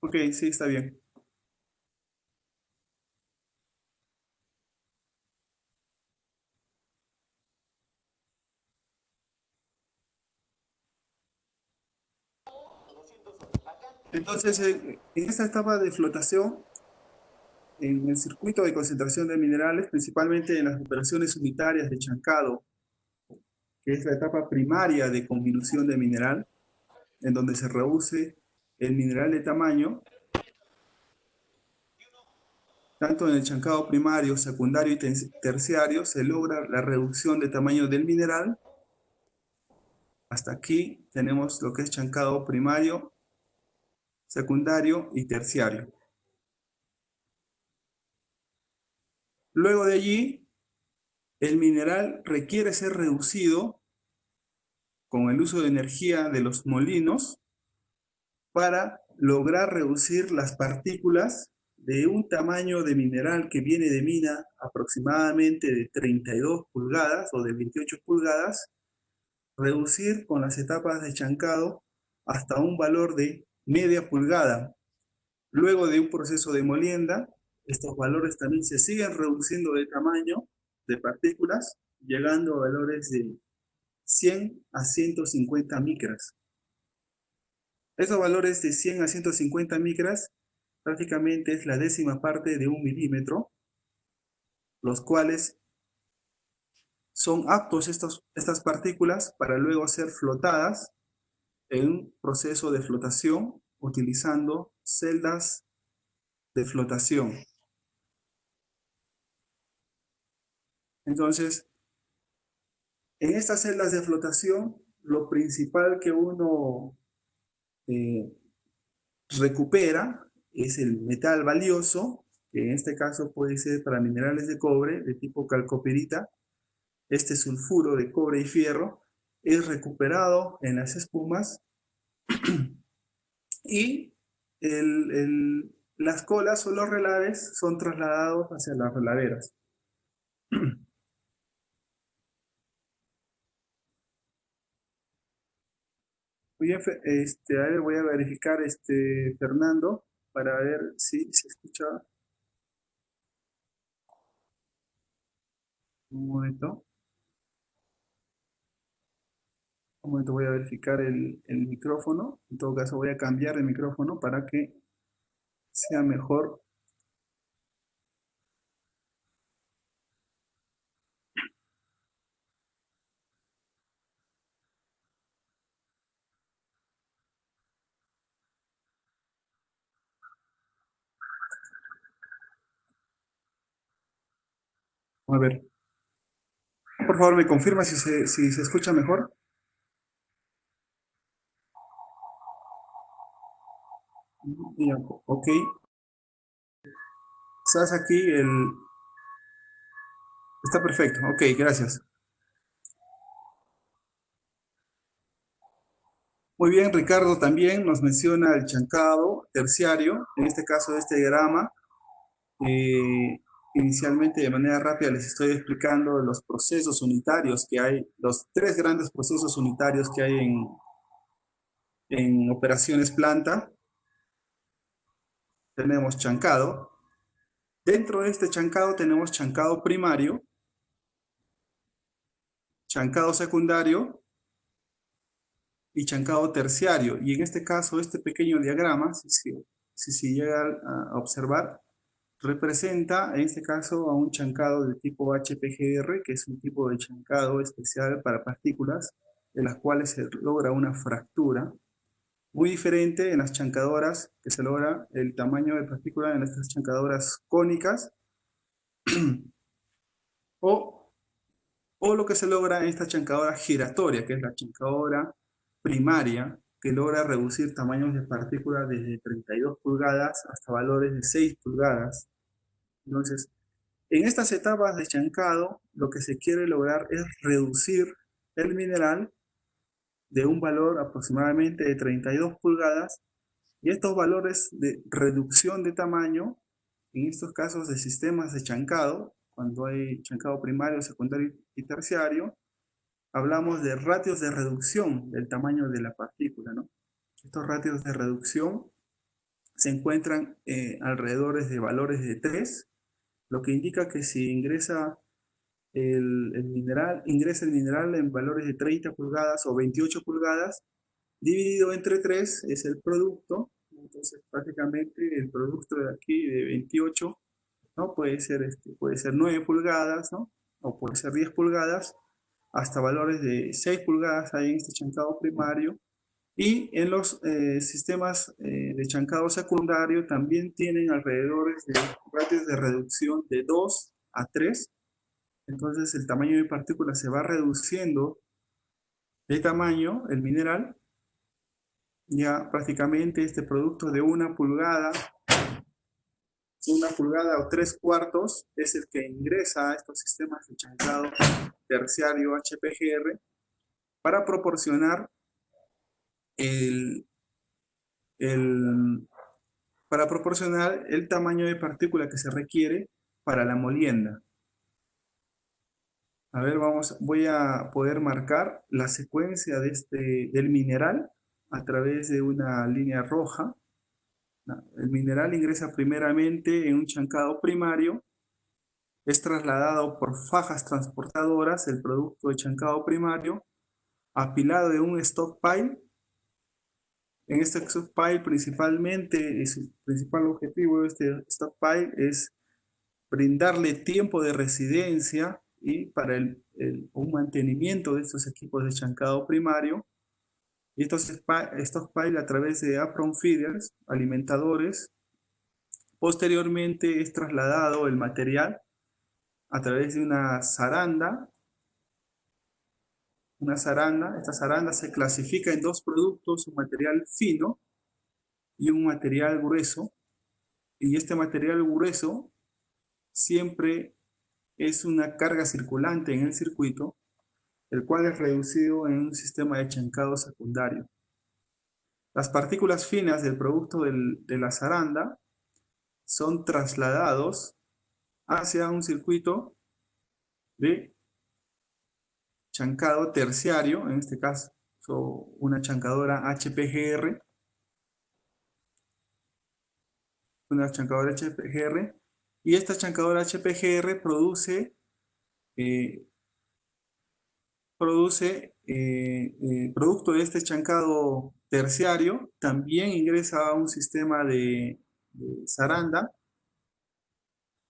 Ok, sí, está bien. Entonces, en esta etapa de flotación, en el circuito de concentración de minerales, principalmente en las operaciones unitarias de chancado, que es la etapa primaria de conminución de mineral, en donde se reduce el mineral de tamaño, tanto en el chancado primario, secundario y terciario, se logra la reducción de tamaño del mineral. Hasta aquí tenemos lo que es chancado primario, secundario y terciario. Luego de allí, el mineral requiere ser reducido con el uso de energía de los molinos para lograr reducir las partículas de un tamaño de mineral que viene de mina aproximadamente de 32 pulgadas o de 28 pulgadas, reducir con las etapas de chancado hasta un valor de media pulgada. Luego de un proceso de molienda, estos valores también se siguen reduciendo de tamaño de partículas, llegando a valores de 100 a 150 micras. Esos valores de 100 a 150 micras prácticamente es la décima parte de un milímetro, los cuales son aptos estas partículas para luego ser flotadas en un proceso de flotación utilizando celdas de flotación. Entonces, en estas celdas de flotación, lo principal que uno eh, recupera es el metal valioso, que en este caso puede ser para minerales de cobre de tipo calcopirita. Este sulfuro de cobre y fierro es recuperado en las espumas y las colas o los relaves son trasladados hacia las relaveras. Muy bien, a ver, voy a verificar, Fernando, para ver si se escucha. Un momento, un momento, voy a verificar el micrófono. En todo caso, voy a cambiar de micrófono para que sea mejor. A ver, por favor, me confirma si se escucha mejor. Ya, ok, estás aquí, está perfecto, ok, gracias. Muy bien, Ricardo también nos menciona el chancado terciario, en este caso de este diagrama. Eh, Inicialmente, de manera rápida, les estoy explicando los procesos unitarios que hay, los tres grandes procesos unitarios que hay en operaciones planta. Tenemos chancado. Dentro de este chancado tenemos chancado primario, chancado secundario y chancado terciario. Y en este caso, este pequeño diagrama, si llega a observar, representa en este caso a un chancado de tipo HPGR, que es un tipo de chancado especial para partículas, en las cuales se logra una fractura. Muy diferente en las chancadoras, que se logra el tamaño de partícula en estas chancadoras cónicas, o, o lo que se logra en esta chancadora giratoria, que es la chancadora primaria, que logra reducir tamaños de partículas desde 32 pulgadas hasta valores de 6 pulgadas. Entonces, en estas etapas de chancado, lo que se quiere lograr es reducir el mineral de un valor aproximadamente de 32 pulgadas y estos valores de reducción de tamaño, en estos casos de sistemas de chancado, cuando hay chancado primario, secundario y terciario, hablamos de ratios de reducción del tamaño de la partícula, ¿no? Estos ratios de reducción se encuentran alrededor de valores de 3, lo que indica que si ingresa el mineral en valores de 30 pulgadas o 28 pulgadas, dividido entre 3 es el producto. Entonces prácticamente el producto de aquí de 28, ¿no? Puede ser 9 pulgadas, ¿no? O puede ser 10 pulgadas, hasta valores de 6 pulgadas hay en este chancado primario. Y en los sistemas de chancado secundario también tienen alrededor de ratios de reducción de 2 a 3. Entonces el tamaño de partículas se va reduciendo de tamaño, el mineral. Ya prácticamente este producto de 1 pulgada o 3/4 es el que ingresa a estos sistemas de chancado terciario HPGR para proporcionar el, el, para proporcionar el tamaño de partícula que se requiere para la molienda. A ver, voy a poder marcar la secuencia del mineral a través de una línea roja. El mineral ingresa primeramente en un chancado primario, es trasladado por fajas transportadoras, el producto de chancado primario, apilado en un stockpile. En este stockpile principalmente, su principal objetivo de este stockpile es brindarle tiempo de residencia y para un mantenimiento de estos equipos de chancado primario. Y estos stockpile a través de apron feeders, alimentadores. Posteriormente es trasladado el material a través de una zaranda. Esta zaranda se clasifica en dos productos, un material fino y un material grueso. Y este material grueso siempre es una carga circulante en el circuito, el cual es reducido en un sistema de chancado secundario. Las partículas finas del producto de la zaranda son trasladados hacia un circuito de chancado terciario, en este caso una chancadora HPGR, y esta chancadora HPGR eh, producto de este chancado terciario, también ingresa a un sistema de zaranda,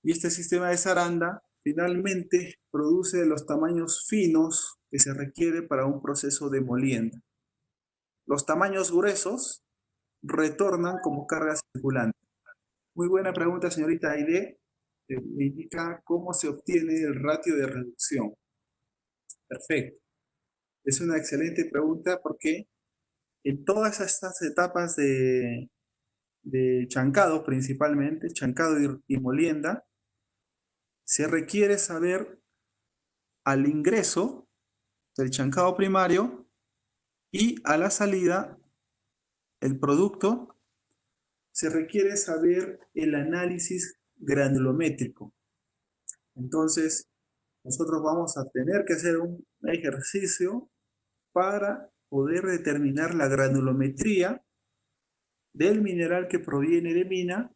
y este sistema de zaranda finalmente produce los tamaños finos que se requiere para un proceso de molienda. Los tamaños gruesos retornan como carga circulante. Muy buena pregunta, señorita Aide. Me indica cómo se obtiene el ratio de reducción. Perfecto. Es una excelente pregunta porque en todas estas etapas de chancado, principalmente, chancado y molienda, se requiere saber al ingreso del chancado primario y a la salida, el producto, se requiere saber el análisis granulométrico. Entonces, nosotros vamos a tener que hacer un ejercicio para poder determinar la granulometría del mineral que proviene de mina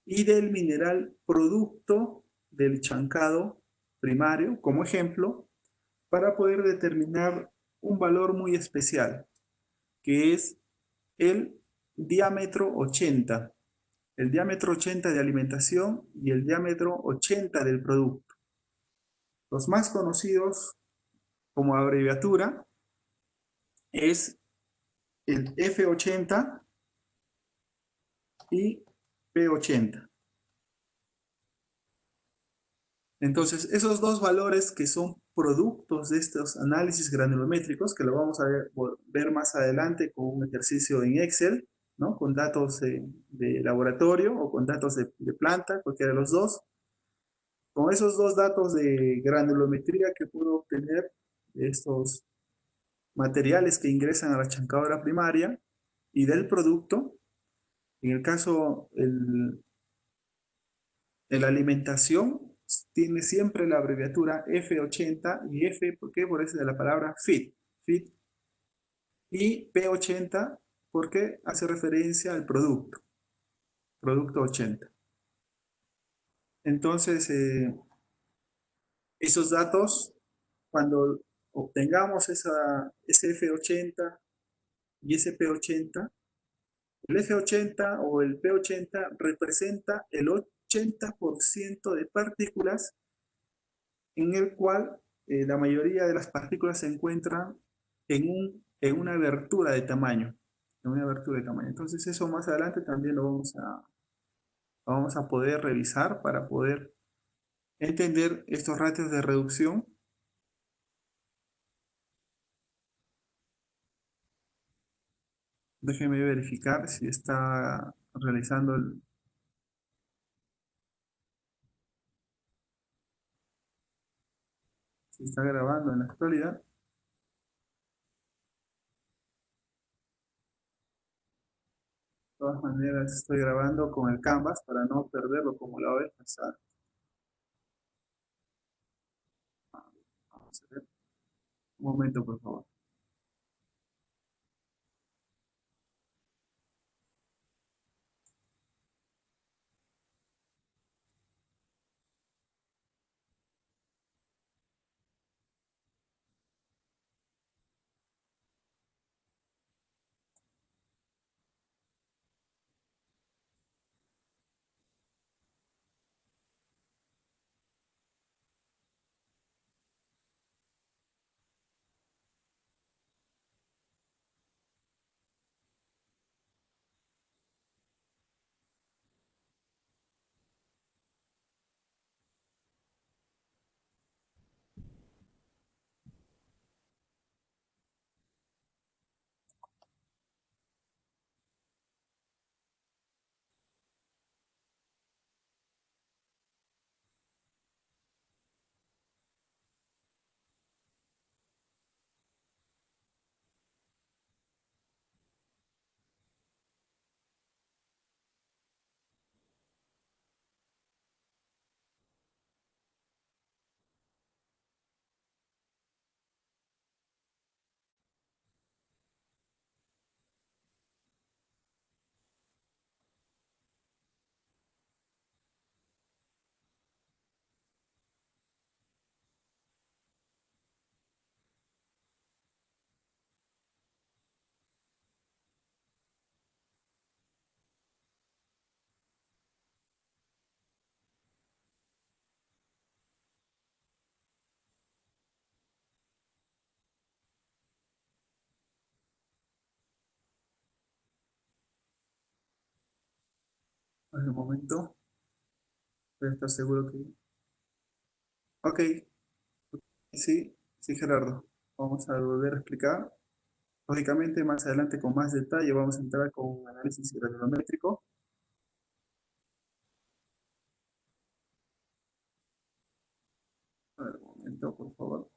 y del mineral producto del chancado primario, como ejemplo, para poder determinar un valor muy especial, que es el diámetro 80. El diámetro 80 de alimentación y el diámetro 80 del producto. Los más conocidos como abreviatura es el F80 y P80. Entonces, esos dos valores que son productos de estos análisis granulométricos, que lo vamos a ver más adelante con un ejercicio en Excel, ¿no? Con datos de laboratorio o con datos de planta, cualquiera de los dos. Con esos dos datos de granulometría que puedo obtener de estos materiales que ingresan a la chancadora primaria y del producto, en el caso, la alimentación tiene siempre la abreviatura F80 y F, ¿por qué? Por eso de la palabra feed, y P80 porque hace referencia al producto. producto 80. Entonces, esos datos, cuando obtengamos ese F80 y ese P80, el F80 o el P80 representa el 80% de partículas en el cual la mayoría de las partículas se encuentran en una abertura de tamaño. En una abertura de tamaño. Entonces eso más adelante también lo vamos a poder revisar para poder entender estos ratios de reducción. Déjeme verificar si está realizando si está grabando en la actualidad. De todas maneras estoy grabando con el Canvas para no perderlo como la vez pasada. Vamos a ver. Un momento, por favor. En un momento, para estar seguro que... Ok, sí, sí, Gerardo. Vamos a volver a explicar. Lógicamente, más adelante con más detalle vamos a entrar con un análisis granulométrico. A ver, un momento, por favor.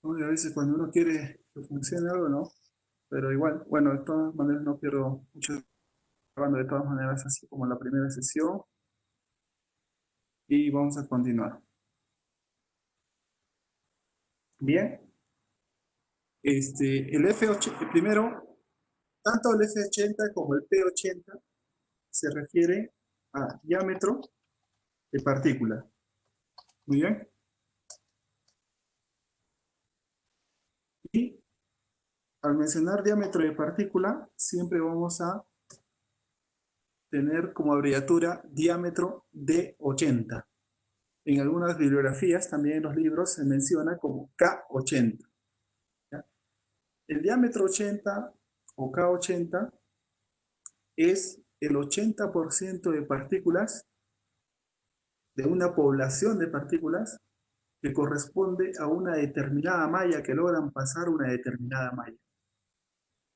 Oye, a veces cuando uno quiere que funcione algo, ¿no? Pero igual, bueno, de todas maneras no pierdo mucho grabando de todas maneras así como la primera sesión y vamos a continuar. Bien, el F80, primero, tanto el F80 como el P80 se refiere a diámetro de partícula. Muy bien. Y al mencionar diámetro de partícula, siempre vamos a tener como abreviatura diámetro de 80. En algunas bibliografías, también en los libros, se menciona como K80. ¿Ya? El diámetro 80 o K80 es el 80% de partículas de una población de partículas que corresponde a una determinada malla que logran pasar una determinada malla.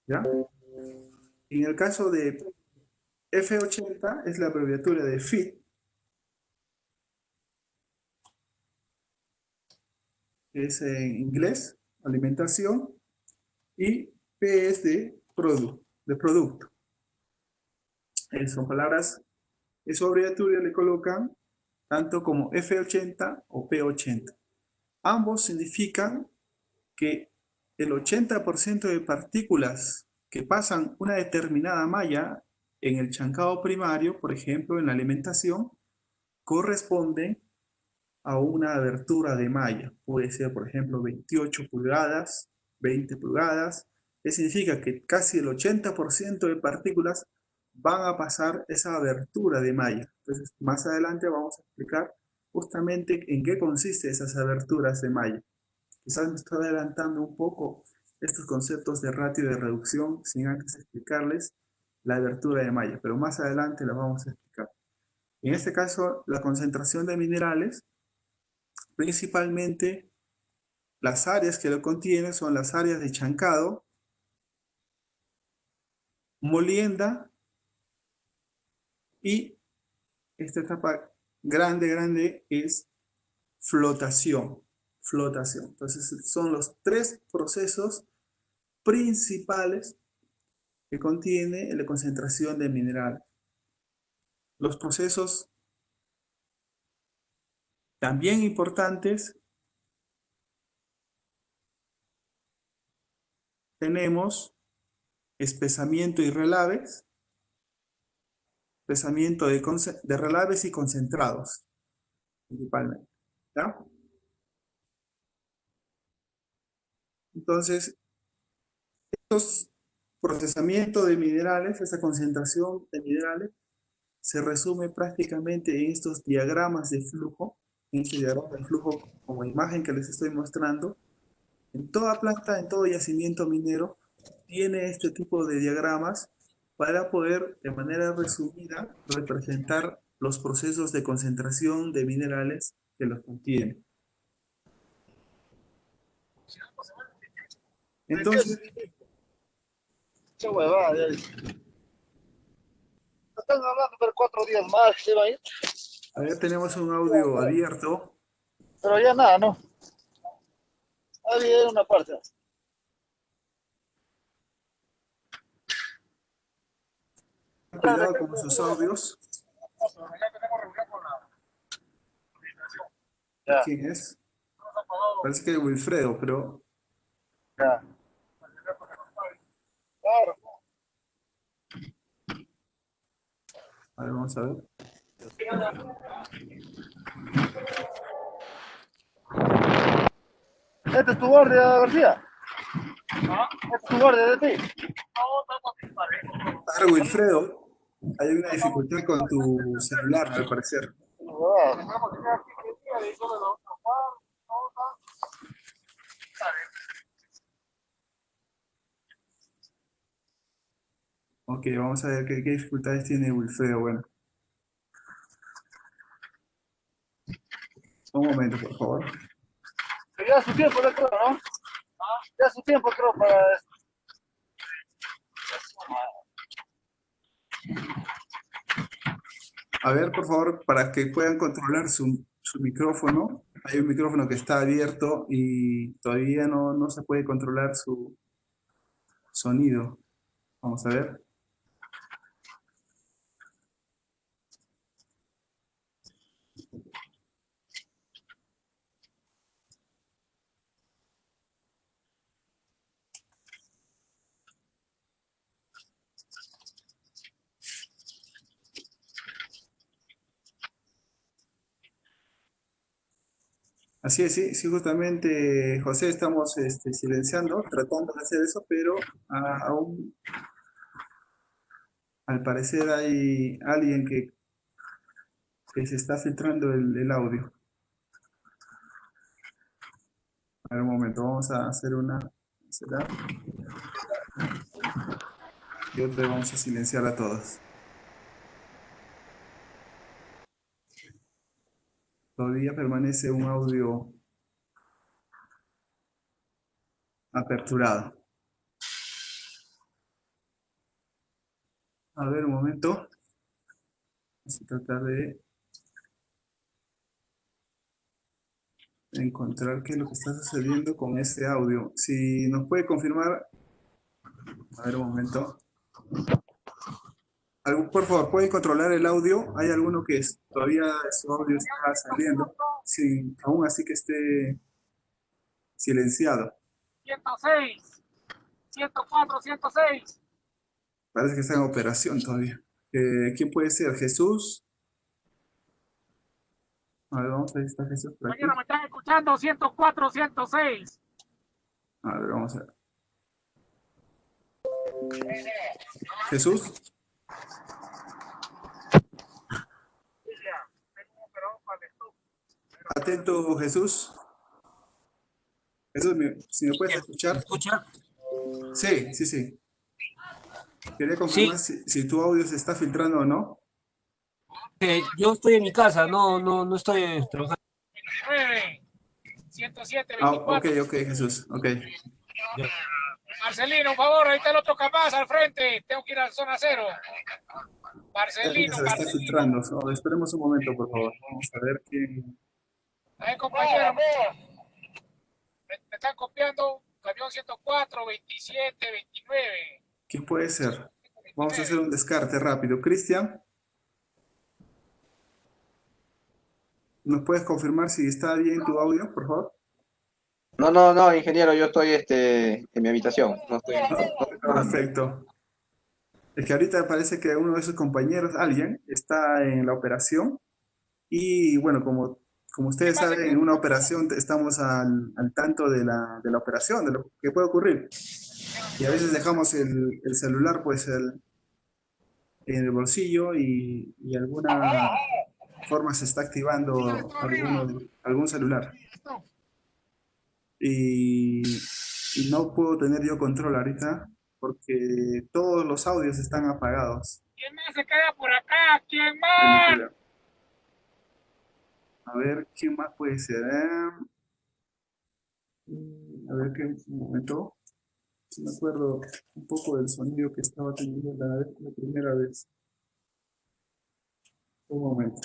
¿Ya? En el caso de F80 es la abreviatura de feed, que es en inglés, alimentación, y P es de producto. Son palabras, en su abreviatura le colocan tanto como F80 o P80. Ambos significan que el 80% de partículas que pasan una determinada malla en el chancado primario, por ejemplo, en la alimentación, corresponden a una abertura de malla. Puede ser, por ejemplo, 28 pulgadas, 20 pulgadas. Eso significa que casi el 80% de partículas van a pasar esa abertura de malla. Entonces, más adelante vamos a explicar justamente en qué consiste esas aberturas de malla. Quizás me estoy adelantando un poco estos conceptos de ratio de reducción sin antes explicarles la abertura de malla, pero más adelante la vamos a explicar. En este caso, la concentración de minerales, principalmente las áreas que lo contienen son las áreas de chancado, molienda y esta etapa grande es flotación. Flotación. Entonces son los tres procesos principales que contiene la concentración de minerales. Los procesos también importantes tenemos espesamiento y relaves, espesamiento de relaves y concentrados, principalmente. ¿Ya? Entonces, estos procesamientos de minerales, esa concentración de minerales, se resume prácticamente en estos diagramas de flujo, en este diagrama de flujo como imagen que les estoy mostrando. En toda planta, en todo yacimiento minero, tiene este tipo de diagramas para poder, de manera resumida, representar los procesos de concentración de minerales que los contienen. Entonces, Qué huevada, ya dice. Están hablando por 4 días más, se va a ir. a ver, tenemos un audio abierto. Pero ya nada, ¿no? Había una parte. Cuidado con sus audios. Ya, ¿Quién es? Parece que es Wilfredo, pero ya. Claro. a ver, vamos a ver. ¿Este es tu guardia, García? ¿Este es tu guardia de ti? A ver, Wilfredo, hay una dificultad con tu celular, al parecer. Ah, Ok, vamos a ver qué dificultades tiene Wilfredo. Bueno, un momento, por favor. ya su tiempo, yo creo, ¿no? Ya su tiempo, creo, para esto. A ver, por favor, para que puedan controlar su micrófono. Hay un micrófono que está abierto y todavía no se puede controlar su sonido. Vamos a ver. Así es, sí, sí, justamente, José, estamos silenciando, tratando de hacer eso, pero aún, al parecer, hay alguien que se está filtrando el audio. A ver, un momento, vamos a hacer una... ¿será? Y otra vamos a silenciar a todos. Todavía permanece un audio aperturado. A ver, un momento. Vamos a tratar de encontrar qué es lo que está sucediendo con este audio. Si nos puede confirmar, a ver un momento. Por favor, ¿pueden controlar el audio? Hay alguno que todavía su audio está saliendo, sin, aún así que esté silenciado. 106, 104, 106. Parece que está en operación todavía. ¿Quién puede ser? ¿Jesús? A ver, vamos a ver si está Jesús por aquí. Compañero, me están escuchando, 104, 106. A ver, vamos a ver. ¿Jesús? Atento, Jesús. Jesús, si me puedes ¿Me escuchar. escucha? Sí, sí, sí. Quería confirmar Sí, si tu audio se está filtrando o no. yo estoy en mi casa, no estoy trabajando. 9, 107, Ah, ok, 24. ok, Jesús, ok. Ya. Marcelino, un favor, ahí está el otro capaz al frente. Tengo que ir a la zona cero. Parece que Marcelino, se le está Marcelino. filtrando. Esperemos un momento, por favor. Vamos a ver quién. Ahí, compañero. Me están copiando. Camión 104, 27, 29. ¿Quién puede ser? Vamos a hacer un descarte rápido. Cristian, ¿nos puedes confirmar si está bien tu audio, por favor? No, ingeniero, yo estoy en mi habitación, no estoy trabajando. Perfecto. Es que ahorita parece que uno de sus compañeros, alguien, está en la operación y bueno, como ¿Qué ustedes pasa? saben, en una operación estamos al tanto de la operación, de lo que puede ocurrir. Y a veces dejamos el celular pues en el bolsillo y alguna forma se está activando algún celular. Y no puedo tener yo control ahorita porque todos los audios están apagados. ¿Quién más se queda por acá? ¿Quién Bueno, más? a ver, ¿quién más puede ser? A ver, un momento. Si me acuerdo un poco del sonido que estaba teniendo la primera vez. Un momento.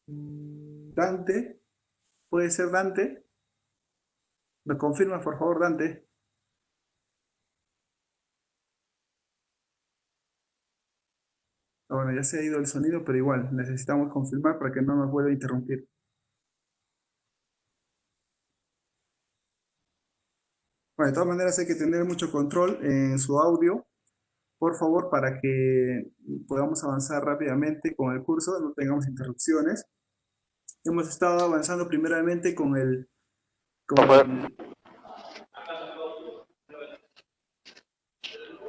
Dante, ¿puede ser Dante? ¿Me confirma, por favor, Dante? Bueno, ya se ha ido el sonido, pero igual, necesitamos confirmar para que no nos vuelva a interrumpir. Bueno, de todas maneras hay que tener mucho control en su audio, por favor, para que podamos avanzar rápidamente con el curso, no tengamos interrupciones. Hemos estado avanzando primeramente con el-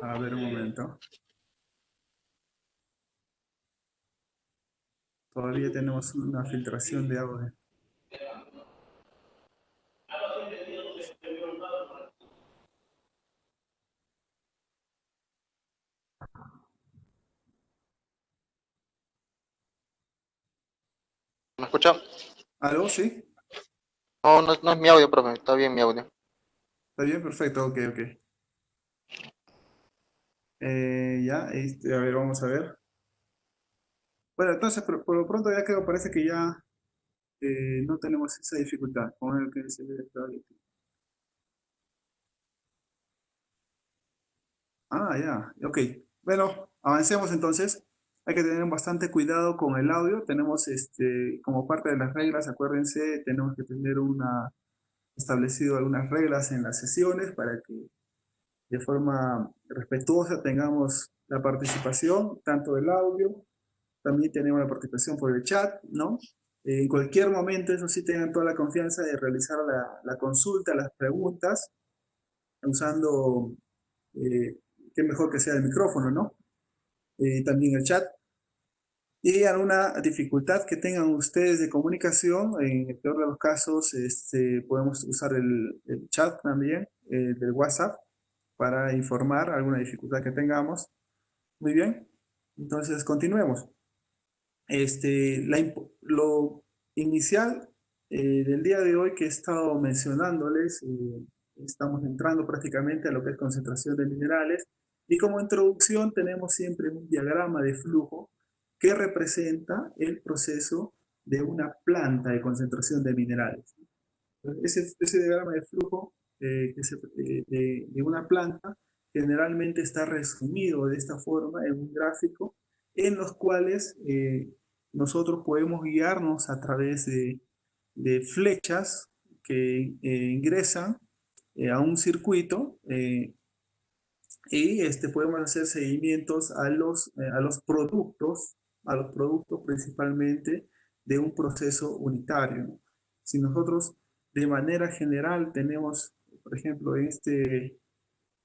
A ver un momento. Todavía tenemos una filtración de audio. ¿Me escucha? ¿Aló? ¿Sí? No es mi audio, profe, está bien mi audio. ¿Está bien? Perfecto, ok, ok. Ya, a ver, vamos a ver. Bueno, entonces, por lo pronto ya creo, parece que ya no tenemos esa dificultad con el que se ve el audio. Ah, ya, ok. Bueno, avancemos entonces. Hay que tener bastante cuidado con el audio. Tenemos, como parte de las reglas, acuérdense, tenemos que tener establecido algunas reglas en las sesiones para que de forma respetuosa tengamos la participación, tanto del audio, también tenemos la participación por el chat, ¿no? En cualquier momento, eso sí, tengan toda la confianza de realizar la consulta, las preguntas, usando, eh, qué mejor que sea el micrófono, ¿no? También el chat. Y alguna dificultad que tengan ustedes de comunicación, en el peor de los casos, podemos usar el chat también, del WhatsApp, para informar alguna dificultad que tengamos. Muy bien. Entonces, continuemos. Lo inicial del día de hoy que he estado mencionándoles, estamos entrando prácticamente a lo que es concentración de minerales y como introducción tenemos siempre un diagrama de flujo que representa el proceso de una planta de concentración de minerales. Ese diagrama de flujo de una planta generalmente está resumido de esta forma en un gráfico en los cuales nosotros podemos guiarnos a través de flechas que ingresan a un circuito y podemos hacer seguimientos a los productos principalmente de un proceso unitario, ¿no? Si nosotros de manera general tenemos, por ejemplo, en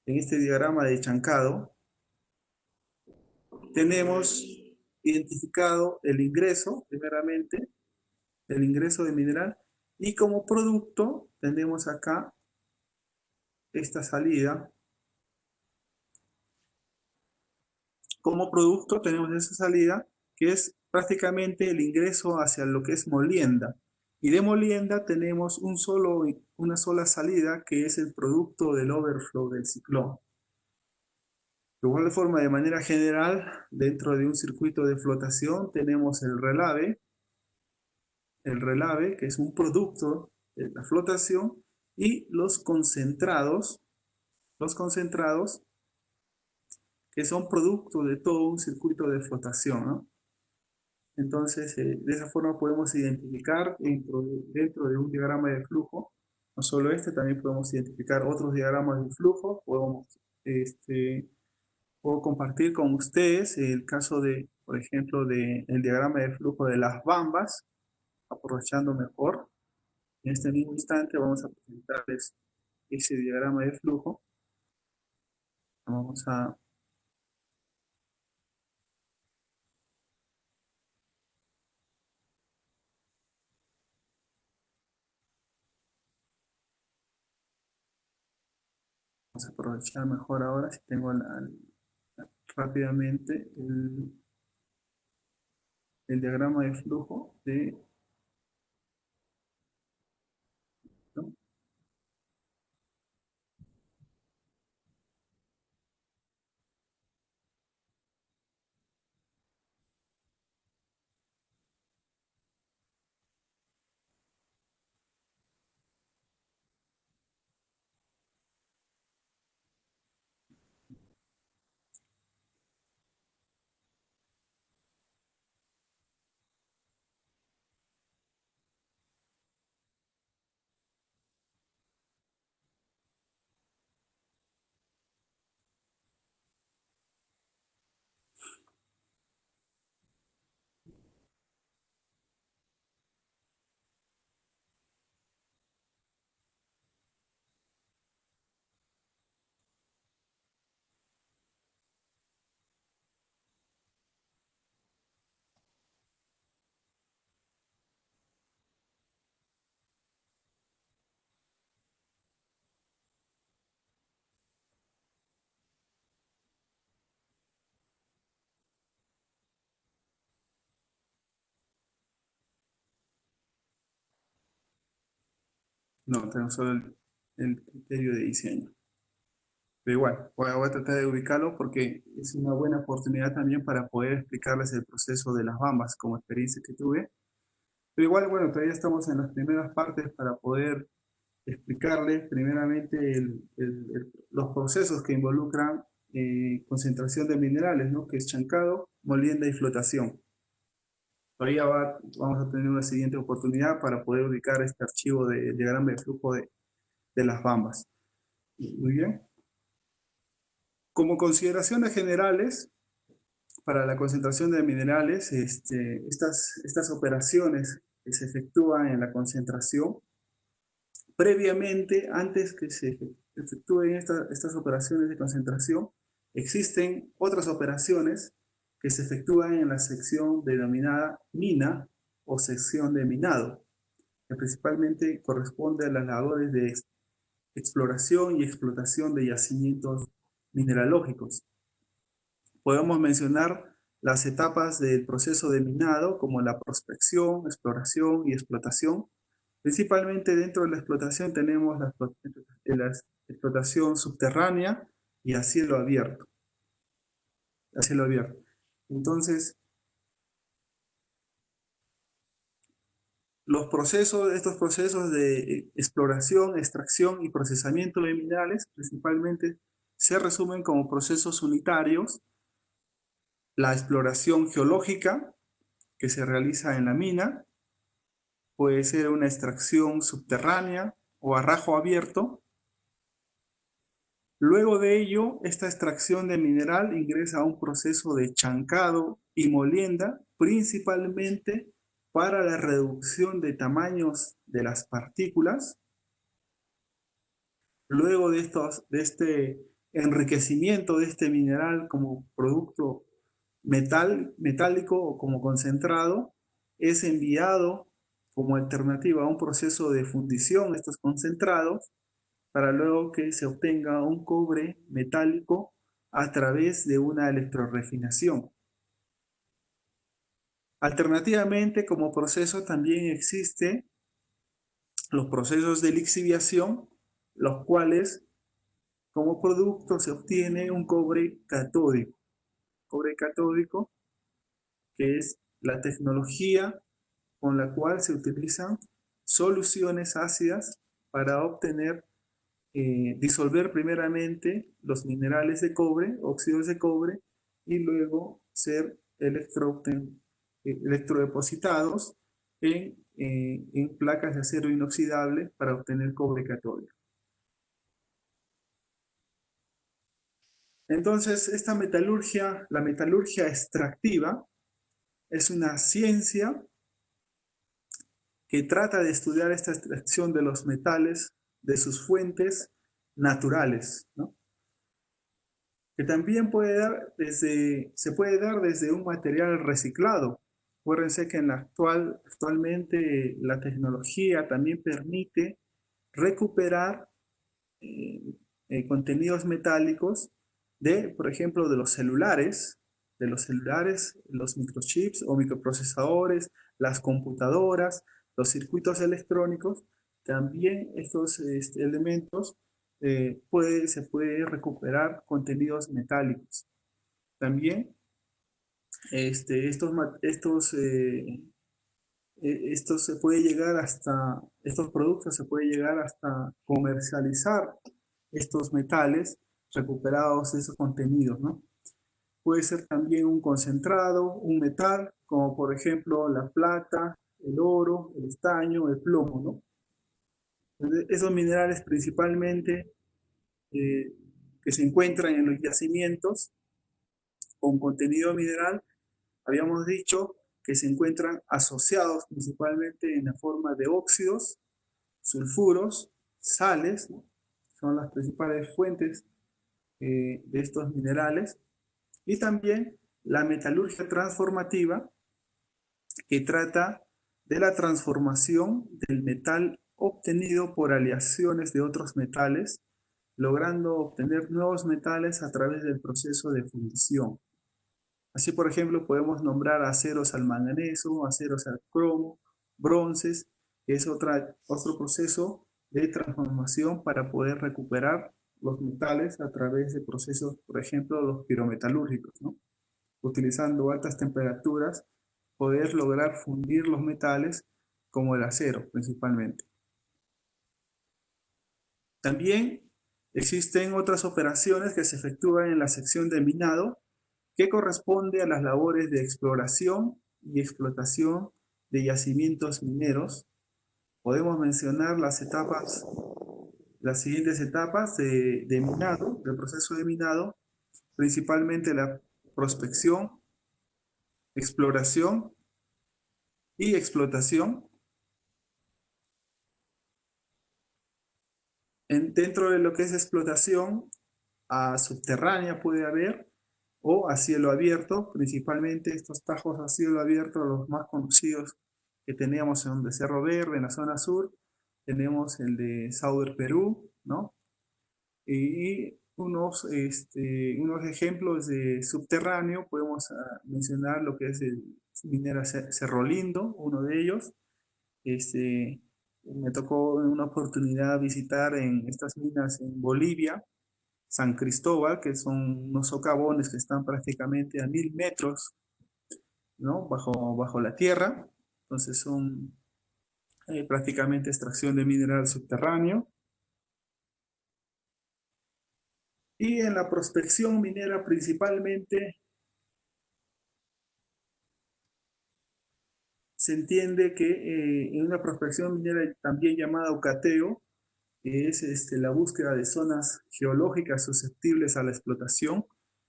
este diagrama de chancado, tenemos identificado el ingreso, primeramente, el ingreso de mineral, y como producto tenemos acá esta salida. Como producto tenemos esa salida que es prácticamente el ingreso hacia lo que es molienda. Y de molienda tenemos una sola salida que es el producto del overflow del ciclón. De igual forma, de manera general, dentro de un circuito de flotación tenemos el relave que es un producto de la flotación, y los concentrados que son producto de todo un circuito de flotación, ¿no? Entonces, de esa forma podemos identificar dentro de un diagrama de flujo, no solo también podemos identificar otros diagramas de flujo. Puedo compartir con ustedes el caso de, por ejemplo, del diagrama de flujo de las bambas, aprovechando mejor. En este mismo instante vamos a presentarles ese diagrama de flujo. Vamos a Vamos a aprovechar mejor ahora si tengo rápidamente el diagrama de flujo ¿no? No, tengo solo el criterio de diseño. Pero igual, voy a tratar de ubicarlo porque es una buena oportunidad también para poder explicarles el proceso de las bambas como experiencia que tuve. Pero igual, bueno, todavía estamos en las primeras partes para poder explicarles primeramente los procesos que involucran concentración de minerales, ¿no? Que es chancado, molienda y flotación. Todavía vamos a tener una siguiente oportunidad para poder ubicar este archivo de diagrama de flujo de las bambas. Muy bien. Como consideraciones generales, para la concentración de minerales, estas operaciones que se efectúan en la concentración, previamente, antes que se efectúen estas operaciones de concentración, existen otras operaciones que se efectúan en la sección denominada mina o sección de minado, que principalmente corresponde a las labores de exploración y explotación de yacimientos mineralógicos. podemos mencionar las etapas del proceso de minado, como la prospección, exploración y explotación. Principalmente dentro de la explotación tenemos la explotación subterránea y a cielo abierto. Entonces, estos procesos de exploración, extracción y procesamiento de minerales principalmente se resumen como procesos unitarios. La exploración geológica que se realiza en la mina, puede ser una extracción subterránea o a rajo abierto. Luego de ello, esta extracción de mineral ingresa a un proceso de chancado y molienda, principalmente para la reducción de tamaños de las partículas. Luego de este enriquecimiento de este mineral como producto metálico o como concentrado, es enviado como alternativa a un proceso de fundición de estos concentrados para luego que se obtenga un cobre metálico a través de una electrorefinación. Alternativamente, como proceso también existen los procesos de lixiviación, los cuales como producto se obtiene un cobre catódico. Cobre catódico, que es la tecnología con la cual se utilizan soluciones ácidas para obtener, disolver primeramente los minerales de cobre, óxidos de cobre, y luego ser electrodepositados en placas de acero inoxidable para obtener cobre catódico. Entonces, esta metalurgia, la metalurgia extractiva, es una ciencia que trata de estudiar esta extracción de los metales de sus fuentes naturales, ¿no? Que también se puede dar desde un material reciclado. Acuérdense que actualmente la tecnología también permite recuperar contenidos metálicos por ejemplo, de los celulares, los microchips o microprocesadores, las computadoras, los circuitos electrónicos. También estos elementos se puede recuperar contenidos metálicos. También estos productos se puede llegar hasta comercializar estos metales recuperados de esos contenidos, ¿no? Puede ser también un concentrado, un metal, como por ejemplo la plata, el oro, el estaño, el plomo, ¿no? Entonces, esos minerales principalmente que se encuentran en los yacimientos con contenido mineral, habíamos dicho que se encuentran asociados principalmente en la forma de óxidos, sulfuros, sales, ¿no? Son las principales fuentes de estos minerales. Y también la metalurgia transformativa, que trata de la transformación del metal obtenido por aleaciones de otros metales, logrando obtener nuevos metales a través del proceso de fundición. Así, por ejemplo, podemos nombrar aceros al manganeso, aceros al cromo, bronces, que es otro proceso de transformación para poder recuperar los metales a través de procesos, por ejemplo, los pirometalúrgicos, ¿no? Utilizando altas temperaturas, poder lograr fundir los metales como el acero principalmente. También existen otras operaciones que se efectúan en la sección de minado, que corresponde a las labores de exploración y explotación de yacimientos mineros. Podemos mencionar las siguientes etapas de minado, del proceso de minado, principalmente la prospección, exploración y explotación. Dentro de lo que es explotación, subterránea puede haber, o a cielo abierto, principalmente estos tajos a cielo abierto, los más conocidos que teníamos en Cerro Verde, en la zona sur, tenemos el de Sauder, Perú, ¿no? Y unos ejemplos de subterráneo, podemos mencionar lo que es el minera Cerro Lindo, uno de ellos. Me tocó en una oportunidad visitar en estas minas en Bolivia, San Cristóbal, que son unos socavones que están prácticamente a 1000 metros, ¿no? Bajo la tierra. Entonces son prácticamente extracción de mineral subterráneo. Y en la prospección minera principalmente se entiende que en una prospección minera también llamada ucateo, que es la búsqueda de zonas geológicas susceptibles a la explotación,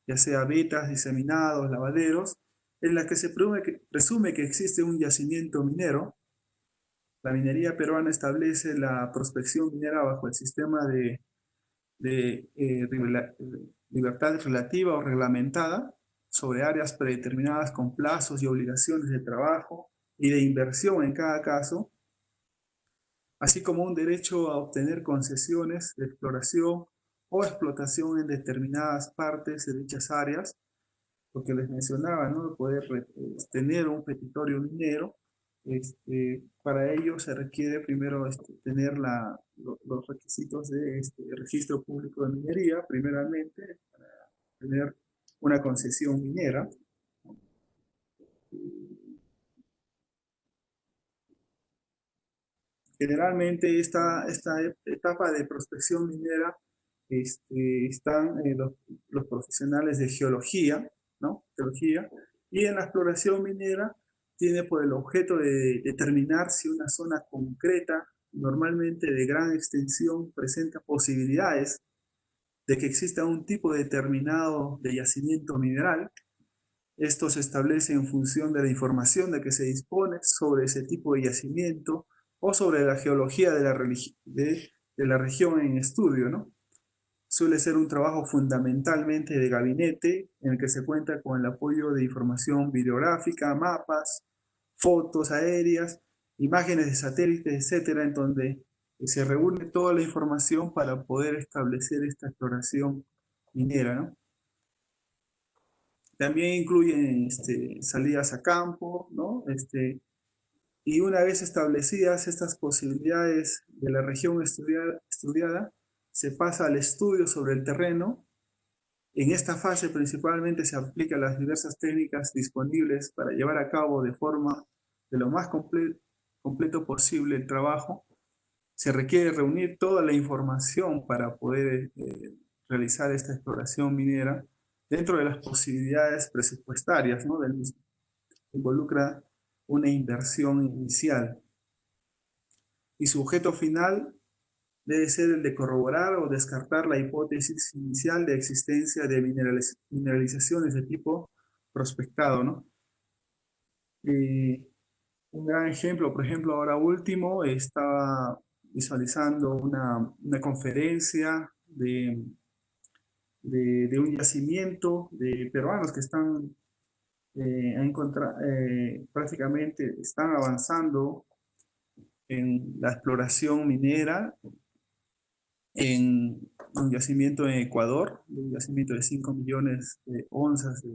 ya sea vetas, diseminados, lavaderos, en la que se presume que existe un yacimiento minero. La minería peruana establece la prospección minera bajo el sistema de libertad relativa o reglamentada sobre áreas predeterminadas con plazos y obligaciones de trabajo y de inversión en cada caso, así como un derecho a obtener concesiones de exploración o explotación en determinadas partes de dichas áreas, lo que les mencionaba, ¿no? Poder tener un petitorio minero. Para ello se requiere primero tener los requisitos de registro público de minería, primeramente, para tener una concesión minera. Generalmente esta etapa de prospección minera están los profesionales de geología, ¿no? Geología, y en la exploración minera tiene por el objeto de determinar si una zona concreta, normalmente de gran extensión, presenta posibilidades de que exista un tipo determinado de yacimiento mineral. Esto se establece en función de la información de que se dispone sobre ese tipo de yacimiento o sobre la geología de la región en estudio, ¿no? Suele ser un trabajo fundamentalmente de gabinete en el que se cuenta con el apoyo de información videográfica, mapas, fotos aéreas, imágenes de satélites, etcétera, en donde se reúne toda la información para poder establecer esta exploración minera, ¿no? También incluyen salidas a campo, ¿no? Y una vez establecidas estas posibilidades de la región estudiada, se pasa al estudio sobre el terreno. En esta fase principalmente se aplican las diversas técnicas disponibles para llevar a cabo de forma de lo más completo posible el trabajo. Se requiere reunir toda la información para poder realizar esta exploración minera dentro de las posibilidades presupuestarias, ¿no? Del mismo. Involucra una inversión inicial y su objeto final debe ser el de corroborar o descartar la hipótesis inicial de existencia de mineralizaciones de tipo prospectado, ¿no? Un gran ejemplo, por ejemplo, ahora último, estaba visualizando una conferencia de un yacimiento de peruanos que están prácticamente están avanzando en la exploración minera en un yacimiento en Ecuador, un yacimiento de 5 millones de onzas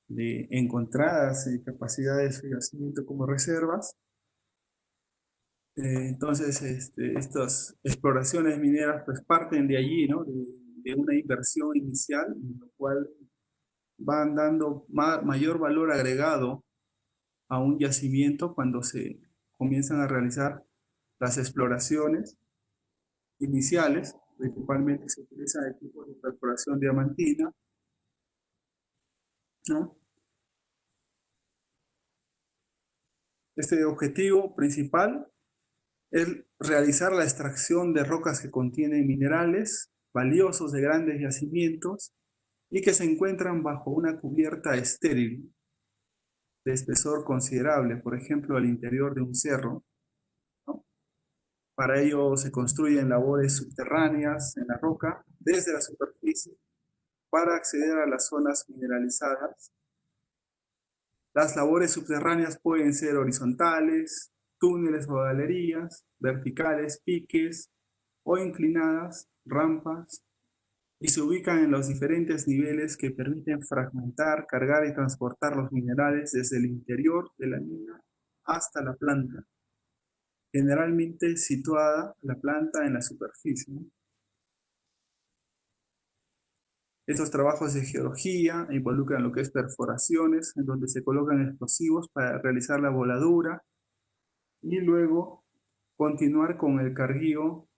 de encontradas capacidades de yacimiento como reservas. Entonces, estas exploraciones mineras pues parten de allí, ¿no? De una inversión inicial, en lo cual van dando mayor valor agregado a un yacimiento cuando se comienzan a realizar las exploraciones iniciales. Principalmente se utiliza equipos de perforación diamantina, ¿no? Este objetivo principal es realizar la extracción de rocas que contienen minerales valiosos de grandes yacimientos y que se encuentran bajo una cubierta estéril de espesor considerable, por ejemplo, al interior de un cerro, ¿no? Para ello se construyen labores subterráneas en la roca desde la superficie para acceder a las zonas mineralizadas. Las labores subterráneas pueden ser horizontales, túneles o galerías, verticales, piques o inclinadas, rampas, y se ubican en los diferentes niveles que permiten fragmentar, cargar y transportar los minerales desde el interior de la mina hasta la planta, generalmente situada la planta en la superficie, ¿no? Estos trabajos de geología involucran lo que es perforaciones, en donde se colocan explosivos para realizar la voladura y luego continuar con el carguío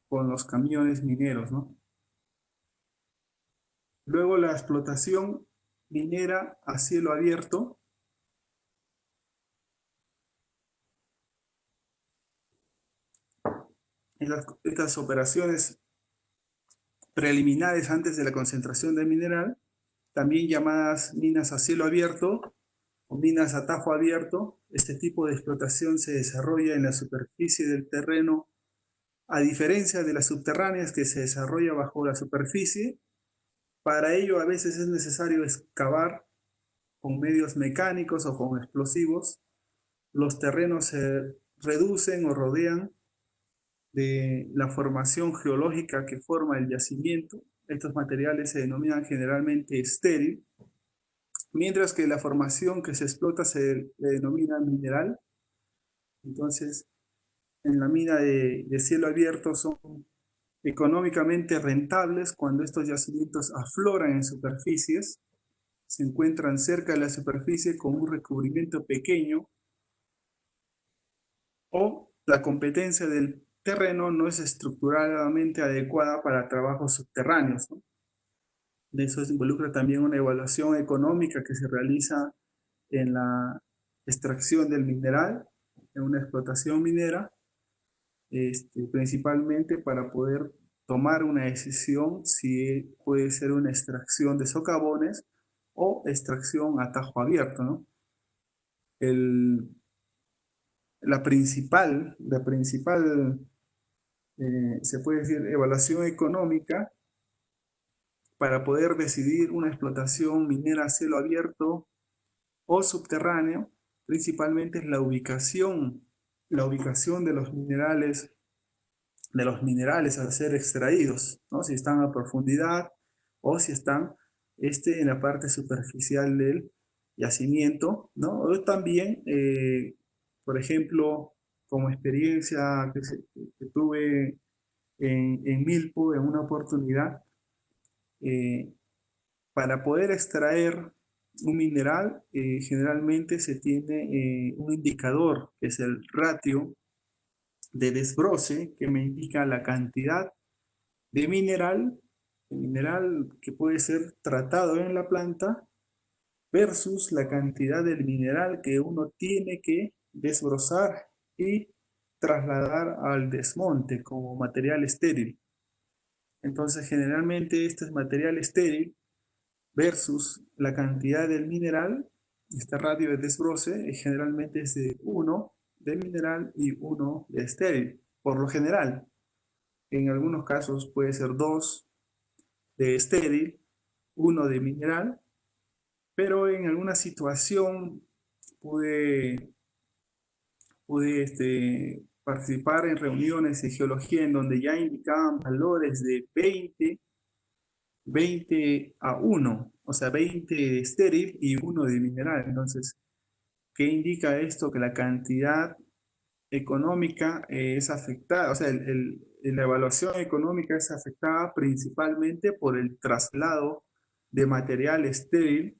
con los camiones mineros, ¿no? Luego la explotación minera a cielo abierto. Estas operaciones preliminares antes de la concentración del mineral, también llamadas minas a cielo abierto o minas a tajo abierto, este tipo de explotación se desarrolla en la superficie del terreno, a diferencia de las subterráneas que se desarrolla bajo la superficie. Para ello a veces es necesario excavar con medios mecánicos o con explosivos. Los terrenos se reducen o rodean de la formación geológica que forma el yacimiento. Estos materiales se denominan generalmente estéril, mientras que la formación que se explota se denomina mineral. Entonces, en la mina de cielo abierto son económicamente rentables cuando estos yacimientos afloran en superficies, se encuentran cerca de la superficie con un recubrimiento pequeño, o la competencia del terreno no es estructuralmente adecuada para trabajos subterráneos, ¿no? De eso se involucra también una evaluación económica que se realiza en la extracción del mineral, en una explotación minera, principalmente para poder tomar una decisión si puede ser una extracción de socavones o extracción a tajo abierto, ¿no? El, la principal se puede decir, evaluación económica para poder decidir una explotación minera a cielo abierto o subterráneo, principalmente es la ubicación de los minerales a ser extraídos, ¿no? Si están a profundidad o si están en la parte superficial del yacimiento, ¿no? O también, por ejemplo, como experiencia que tuve en Milpo en una oportunidad, eh, para poder extraer un mineral, generalmente se tiene un indicador, que es el ratio de desbroce, que me indica la cantidad de mineral que puede ser tratado en la planta versus la cantidad del mineral que uno tiene que desbrozar y trasladar al desmonte como material estéril. Entonces, generalmente este es material estéril versus la cantidad del mineral. Este radio de desbroce generalmente es de 1 de mineral y 1 de estéril, por lo general. En algunos casos puede ser 2 de estéril, 1 de mineral, pero en alguna situación pude participar en reuniones de geología en donde ya indicaban valores de 20 a 1, o sea, 20 de estéril y 1 de mineral. Entonces, ¿qué indica esto? Que la cantidad económica es afectada, o sea, la evaluación económica es afectada principalmente por el traslado de material estéril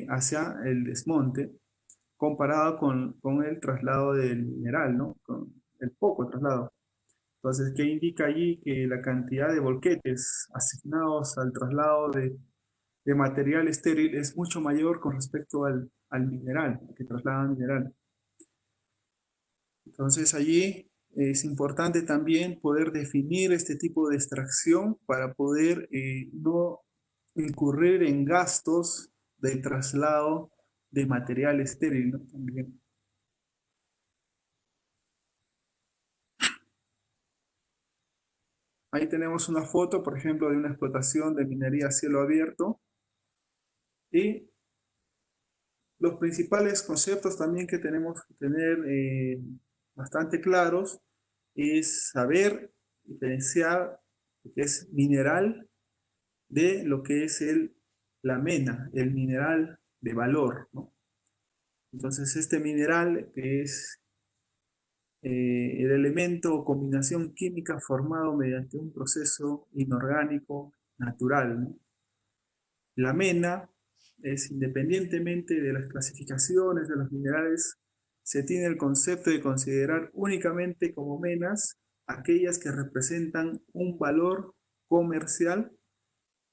hacia el desmonte, comparado con el traslado del mineral, ¿no? Con el poco traslado. Entonces, ¿qué indica allí? Que la cantidad de volquetes asignados al traslado de material estéril es mucho mayor con respecto al mineral, que traslada mineral. Entonces, allí es importante también poder definir este tipo de extracción para poder no incurrir en gastos de traslado de material estéril, ¿no? También. Ahí tenemos una foto, por ejemplo, de una explotación de minería a cielo abierto. Y los principales conceptos también que tenemos que tener bastante claros es saber diferenciar lo que es mineral de lo que es la mena, el mineral de valor, ¿no? Entonces, este mineral que es el elemento o combinación química formado mediante un proceso inorgánico natural, ¿no? La mena es, independientemente de las clasificaciones de los minerales, se tiene el concepto de considerar únicamente como menas aquellas que representan un valor comercial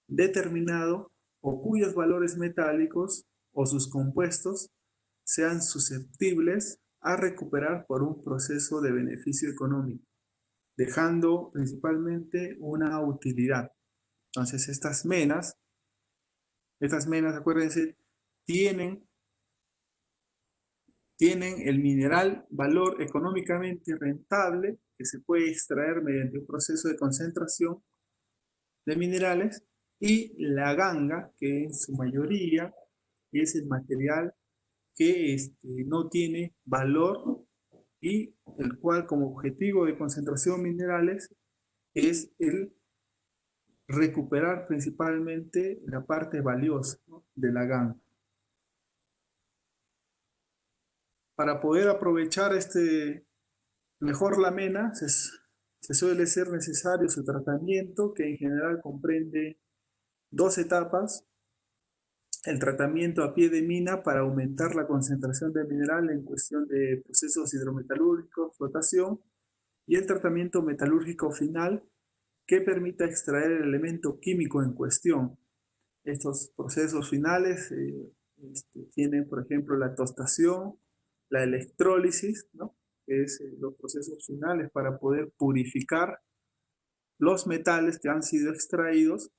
determinado o cuyos valores metálicos o sus compuestos sean susceptibles a recuperar por un proceso de beneficio económico, dejando principalmente una utilidad. Entonces, acuérdense, tienen, tienen el mineral valor económicamente rentable que se puede extraer mediante un proceso de concentración de minerales, y la ganga, que en su mayoría es el material que no tiene valor y el cual como objetivo de concentración minerales es el recuperar principalmente la parte valiosa, ¿no?, de la ganga. Para poder aprovechar mejor la mena, se suele ser necesario su tratamiento, que en general comprende dos etapas: el tratamiento a pie de mina para aumentar la concentración de mineral en cuestión de procesos hidrometalúrgicos, flotación, y el tratamiento metalúrgico final que permita extraer el elemento químico en cuestión. Estos procesos finales tienen, por ejemplo, la tostación, la electrólisis, ¿no?, que es los procesos finales para poder purificar los metales que han sido extraídos,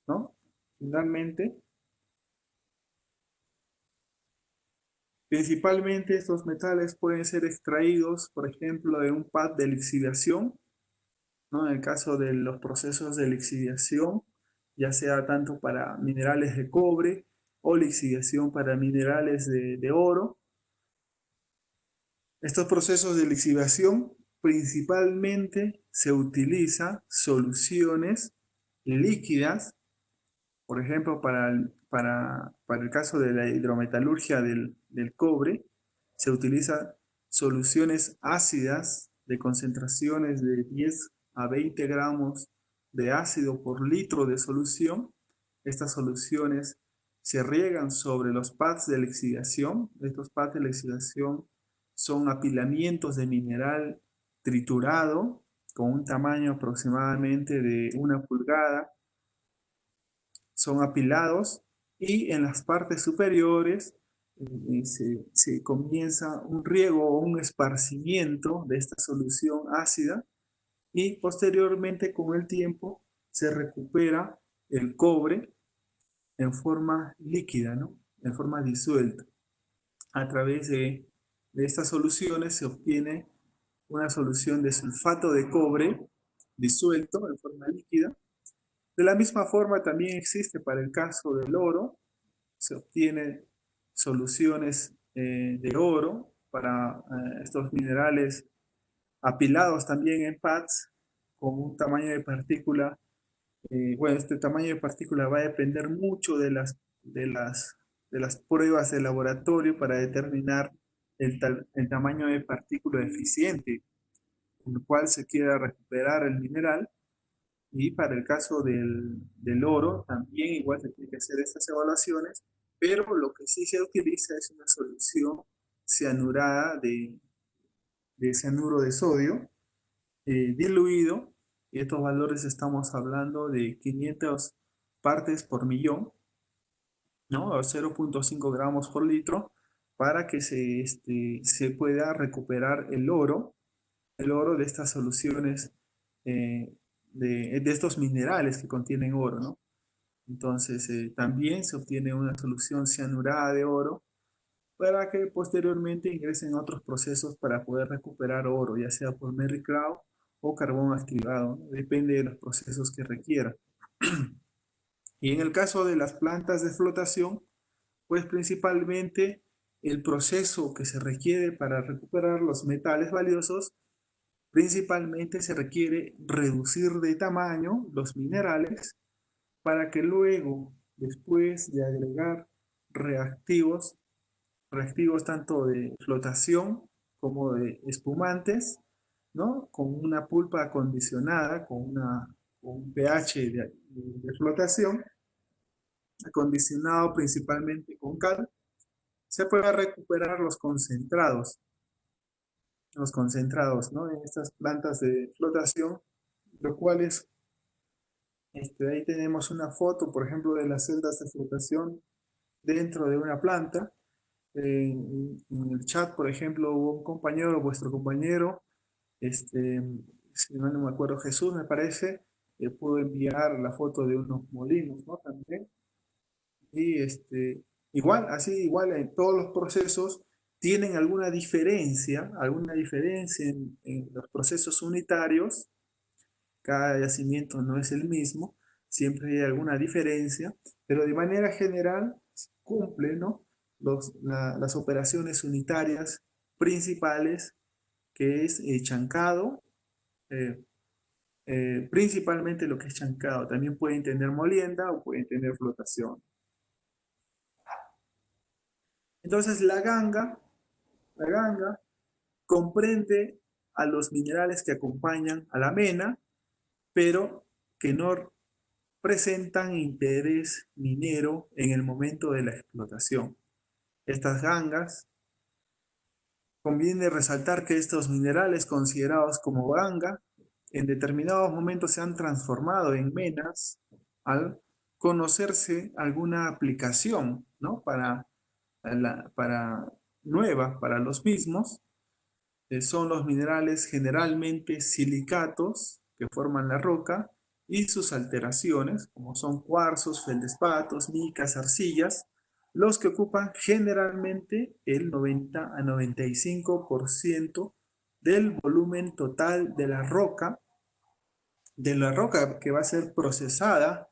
¿no? Finalmente, principalmente estos metales pueden ser extraídos, por ejemplo, de un pad de lixiviación, ¿no? En el caso de los procesos de lixiviación, ya sea tanto para minerales de cobre o lixiviación para minerales de oro. Estos procesos de lixiviación principalmente se utilizan soluciones líquidas, por ejemplo, para el caso de la hidrometalurgia del cobre, se utilizan soluciones ácidas de concentraciones de 10 a 20 gramos de ácido por litro de solución. Estas soluciones se riegan sobre los pads de lixiviación. Estos pads de lixiviación son apilamientos de mineral triturado con un tamaño aproximadamente de 1 pulgada. Son apilados y en las partes superiores se comienza un riego o un esparcimiento de esta solución ácida, y posteriormente con el tiempo se recupera el cobre en forma líquida, ¿no?, en forma disuelta. A través de estas soluciones se obtiene una solución de sulfato de cobre disuelto en forma líquida. De la misma forma también existe para el caso del oro, se obtienen soluciones de oro para estos minerales apilados también en pads con un tamaño de partícula. Bueno, este tamaño de partícula va a depender mucho de las pruebas de laboratorio para determinar el tamaño de partícula eficiente con el cual se quiera recuperar el mineral. Y para el caso del oro, también igual se tiene que hacer estas evaluaciones, pero lo que sí se utiliza es una solución cianurada de cianuro de sodio diluido, y estos valores estamos hablando de 500 partes por millón, ¿no? O 0,5 gramos por litro, para que se pueda recuperar el oro de estas soluciones, de estos minerales que contienen oro, ¿no? Entonces, también se obtiene una solución cianurada de oro para que posteriormente ingresen a otros procesos para poder recuperar oro, ya sea por Merry Crown o carbón activado, ¿no? Depende de los procesos que requiera. Y en el caso de las plantas de flotación, pues principalmente el proceso que se requiere para recuperar los metales valiosos, principalmente se requiere reducir de tamaño los minerales para que luego, después de agregar reactivos, reactivos tanto de flotación como de espumantes, ¿no? Con una pulpa acondicionada, con un pH de flotación, acondicionado principalmente con cal, se puede recuperar los concentrados, ¿no? En estas plantas de flotación, lo cual es, ahí tenemos una foto, por ejemplo, de las celdas de flotación dentro de una planta. En el chat, por ejemplo, hubo un compañero, vuestro compañero, este, si no me acuerdo, Jesús me parece, pudo enviar la foto de unos molinos, ¿no? También. Y igual, así, igual en todos los procesos tienen alguna diferencia en los procesos unitarios. Cada yacimiento no es el mismo, siempre hay alguna diferencia, pero de manera general cumple, ¿no? Las operaciones unitarias principales, que es chancado, eh, principalmente lo que es chancado. También pueden tener molienda o pueden tener flotación. Entonces la ganga comprende a los minerales que acompañan a la mena, pero que no presentan interés minero en el momento de la explotación. Estas gangas, conviene resaltar que estos minerales considerados como ganga en determinados momentos se han transformado en menas al conocerse alguna aplicación, ¿no? Para nueva para los mismos. Son los minerales generalmente silicatos que forman la roca y sus alteraciones, como son cuarzos, feldespatos, micas, arcillas, los que ocupan generalmente el 90 a 95% del volumen total de la roca que va a ser procesada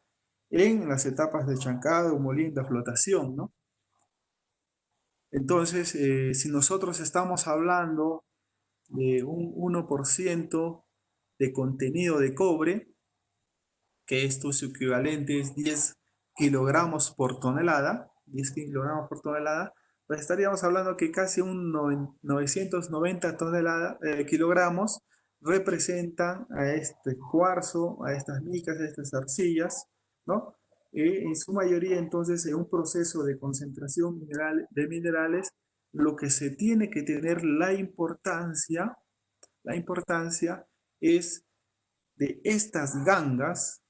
en las etapas de chancado, molienda, flotación, ¿no? Entonces, si nosotros estamos hablando de un 1% de contenido de cobre, que esto su equivalente es 10 kilogramos por tonelada, 10 kilogramos por tonelada, pues estaríamos hablando que casi un 990 kilogramos representan a este cuarzo, a estas micas, a estas arcillas, ¿no? En su mayoría, entonces, en un proceso de concentración de minerales, lo que se tiene que tener la importancia es de estas gangas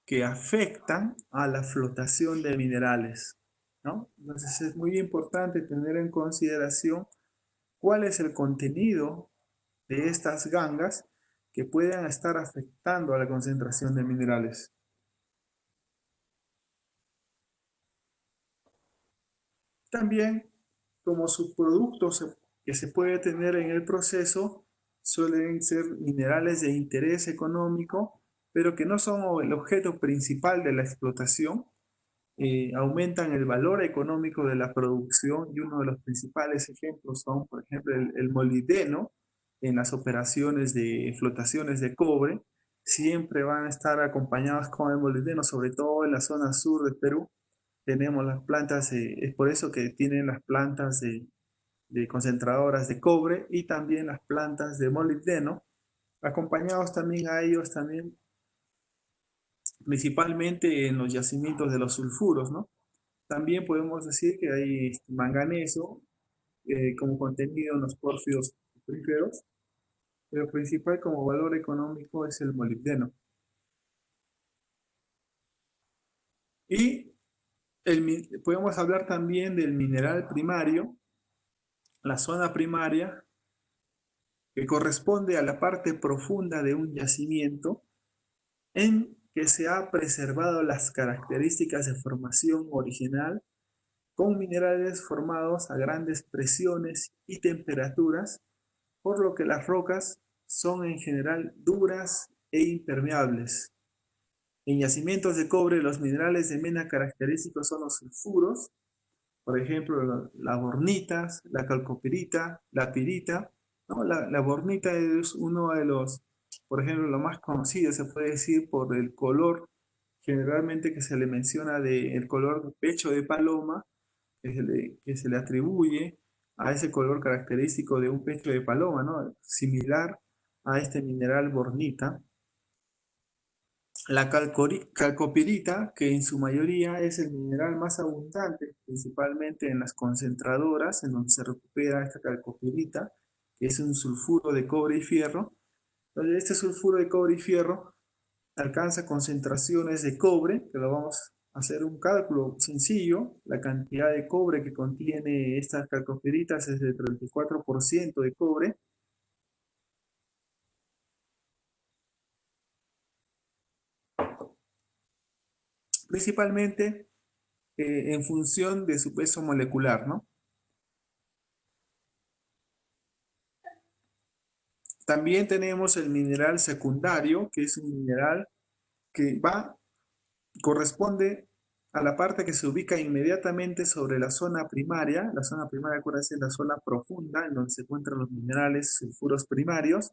que afectan a la flotación de minerales, ¿no? Entonces es muy importante tener en consideración cuál es el contenido de estas gangas que puedan estar afectando a la concentración de minerales. También, como subproductos que se puede tener en el proceso, suelen ser minerales de interés económico, pero que no son el objeto principal de la explotación. Aumentan el valor económico de la producción y uno de los principales ejemplos son, por ejemplo, el molibdeno en las operaciones de flotaciones de cobre. Siempre van a estar acompañados con el molibdeno, sobre todo en la zona sur de Perú. Tenemos las plantas, es por eso que tienen las plantas de concentradoras de cobre y también las plantas de molibdeno, acompañados también a ellos también principalmente en los yacimientos de los sulfuros, ¿no? También podemos decir que hay manganeso como contenido en los pórfidos cupríferos, pero principal como valor económico es el molibdeno. Y podemos hablar también del mineral primario, la zona primaria, que corresponde a la parte profunda de un yacimiento en que se ha preservado las características de formación original con minerales formados a grandes presiones y temperaturas, por lo que las rocas son en general duras e impermeables. En yacimientos de cobre, los minerales de mena característicos son los sulfuros, por ejemplo, las bornitas, la calcopirita, la pirita, ¿no? La bornita es uno de los, por ejemplo, lo más conocido, se puede decir, por el color generalmente que se le menciona del color pecho de paloma, que se le atribuye a ese color característico de un pecho de paloma, ¿no? Similar a este mineral bornita. La calcopirita, que en su mayoría es el mineral más abundante, principalmente en las concentradoras, en donde se recupera esta calcopirita, que es un sulfuro de cobre y fierro. Entonces, este sulfuro de cobre y fierro alcanza concentraciones de cobre, que lo vamos a hacer un cálculo sencillo. La cantidad de cobre que contiene estas calcopiritas es de 34% de cobre. Principalmente en función de su peso molecular, ¿no? También tenemos el mineral secundario, que es un mineral que corresponde a la parte que se ubica inmediatamente sobre la zona primaria. La zona primaria, acuérdense, es la zona profunda, en donde se encuentran los minerales sulfuros primarios.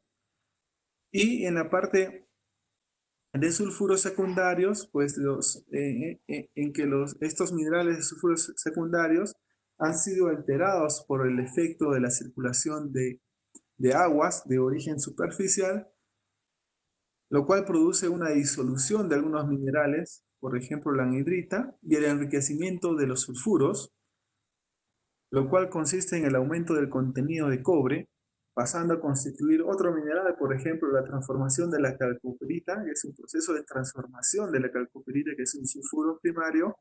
Y en la parte de sulfuros secundarios, pues en que estos minerales de sulfuros secundarios han sido alterados por el efecto de la circulación de aguas de origen superficial, lo cual produce una disolución de algunos minerales, por ejemplo la anhidrita, y el enriquecimiento de los sulfuros, lo cual consiste en el aumento del contenido de cobre, pasando a constituir otro mineral, por ejemplo la transformación de la calcopirita, que es un proceso de transformación de la calcopirita, que es un sulfuro primario,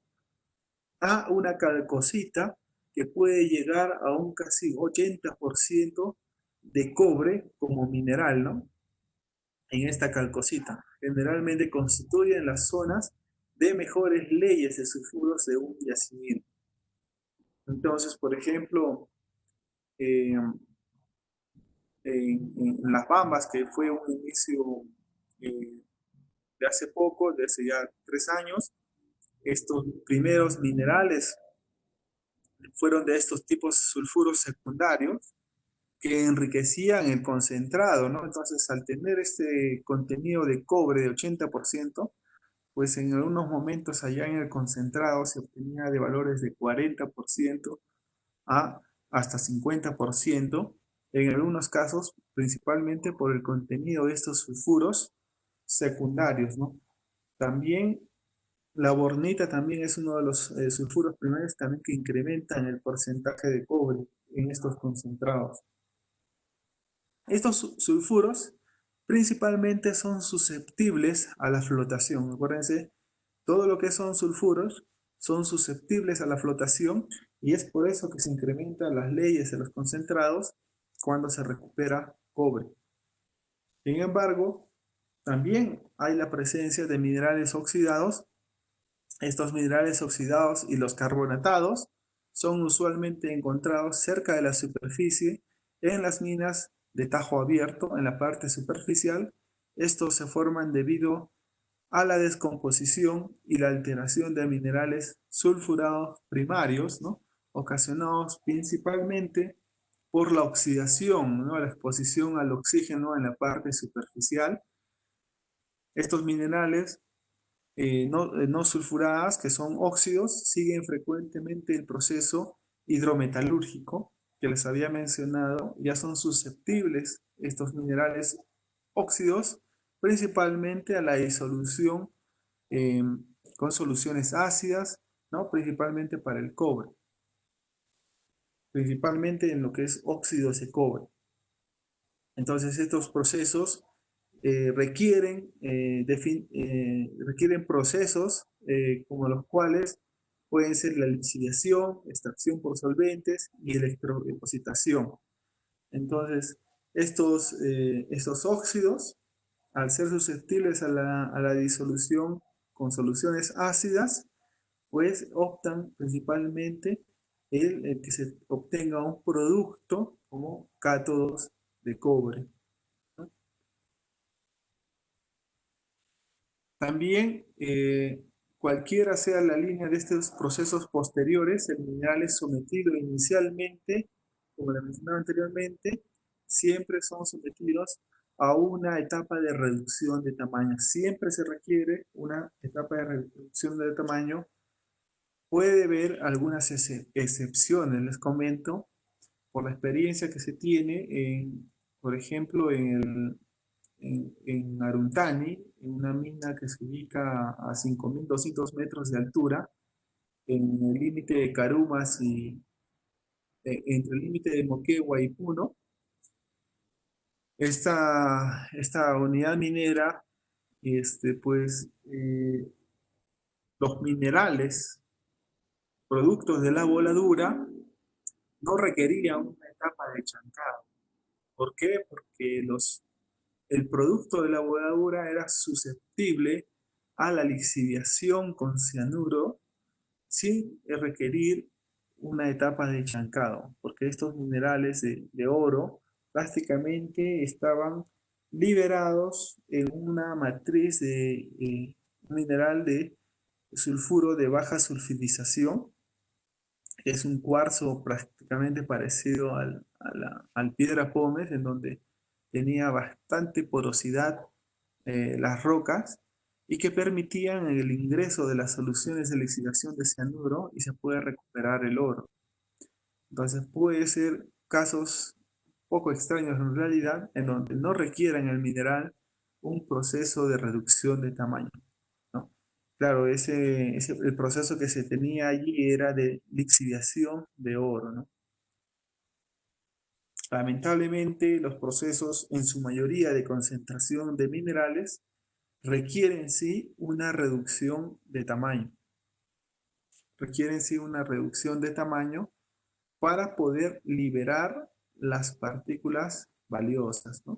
a una calcosita, que puede llegar a un casi 80% de cobre como mineral, ¿no? En esta calcosita. Generalmente constituyen las zonas de mejores leyes de sulfuros de un yacimiento. Entonces, por ejemplo, eh, en Las Bambas, que fue un inicio de hace poco, de hace ya 3 años, estos primeros minerales fueron de estos tipos sulfuros secundarios que enriquecían el concentrado, ¿no? Entonces, al tener este contenido de cobre de 80%, pues en algunos momentos allá en el concentrado se obtenía de valores de 40% a hasta 50%, en algunos casos principalmente por el contenido de estos sulfuros secundarios, ¿no? También la bornita también es uno de los sulfuros primarios también que incrementan el porcentaje de cobre en estos concentrados. Estos sulfuros principalmente son susceptibles a la flotación. Acuérdense, todo lo que son sulfuros son susceptibles a la flotación y es por eso que se incrementan las leyes de los concentrados cuando se recupera cobre. Sin embargo, también hay la presencia de minerales oxidados. Estos minerales oxidados y los carbonatados son usualmente encontrados cerca de la superficie en las minas de tajo abierto en la parte superficial. Estos se forman debido a la descomposición y la alteración de minerales sulfurados primarios, ¿no? Ocasionados principalmente por la oxidación, ¿no? La exposición al oxígeno en la parte superficial. Estos minerales no sulfuradas, que son óxidos, siguen frecuentemente el proceso hidrometalúrgico que les había mencionado. Ya son susceptibles estos minerales óxidos principalmente a la disolución eh, con soluciones ácidas, ¿no? Principalmente para el cobre, principalmente en lo que es óxidos de cobre. Entonces estos procesos requieren procesos como los cuales pueden ser la lixiviación, extracción por solventes y electrodepositación. Entonces, estos óxidos, al ser susceptibles a la disolución con soluciones ácidas, pues optan principalmente el que se obtenga un producto como cátodos de cobre. También, cualquiera sea la línea de estos procesos posteriores, el mineral es sometido inicialmente, como le mencionaba anteriormente, siempre son sometidos a una etapa de reducción de tamaño. Siempre se requiere una etapa de reducción de tamaño. Puede haber algunas excepciones, les comento, por la experiencia que se tiene, por ejemplo, en Aruntani, en una mina que se ubica a 5.200 metros de altura, en el límite de Carumas y entre el límite de Moquegua y Puno. Esta unidad minera, pues, los minerales, productos de la voladura, no requerían una etapa de chancado. ¿Por qué? Porque el producto de la voladura era susceptible a la lixiviación con cianuro sin requerir una etapa de chancado, porque estos minerales de oro prácticamente estaban liberados en una matriz de un mineral de sulfuro de baja sulfidización. Es un cuarzo prácticamente parecido al piedra pómez, en donde tenía bastante porosidad las rocas y que permitían el ingreso de las soluciones de lixiviación de cianuro y se puede recuperar el oro. Entonces puede ser casos poco extraños en realidad, en donde no requieran el mineral un proceso de reducción de tamaño, ¿no? Claro, el proceso que se tenía allí era de lixiviación de oro, ¿no? Lamentablemente, los procesos en su mayoría de concentración de minerales requieren sí una reducción de tamaño. Requieren sí una reducción de tamaño para poder liberar las partículas valiosas, ¿no?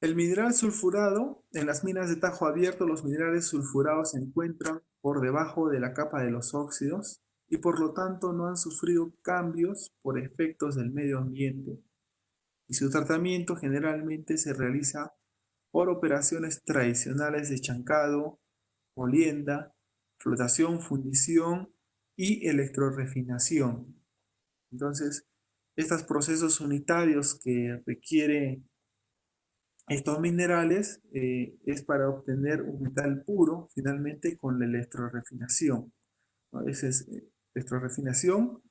El mineral sulfurado, en las minas de tajo abierto, los minerales sulfurados se encuentran por debajo de la capa de los óxidos y por lo tanto no han sufrido cambios por efectos del medio ambiente. Y su tratamiento generalmente se realiza por operaciones tradicionales de chancado, molienda, flotación, fundición y electrorefinación. Entonces, estos procesos unitarios que requieren estos minerales es para obtener un metal puro, finalmente con la electrorefinación, ¿no? Electrorefinación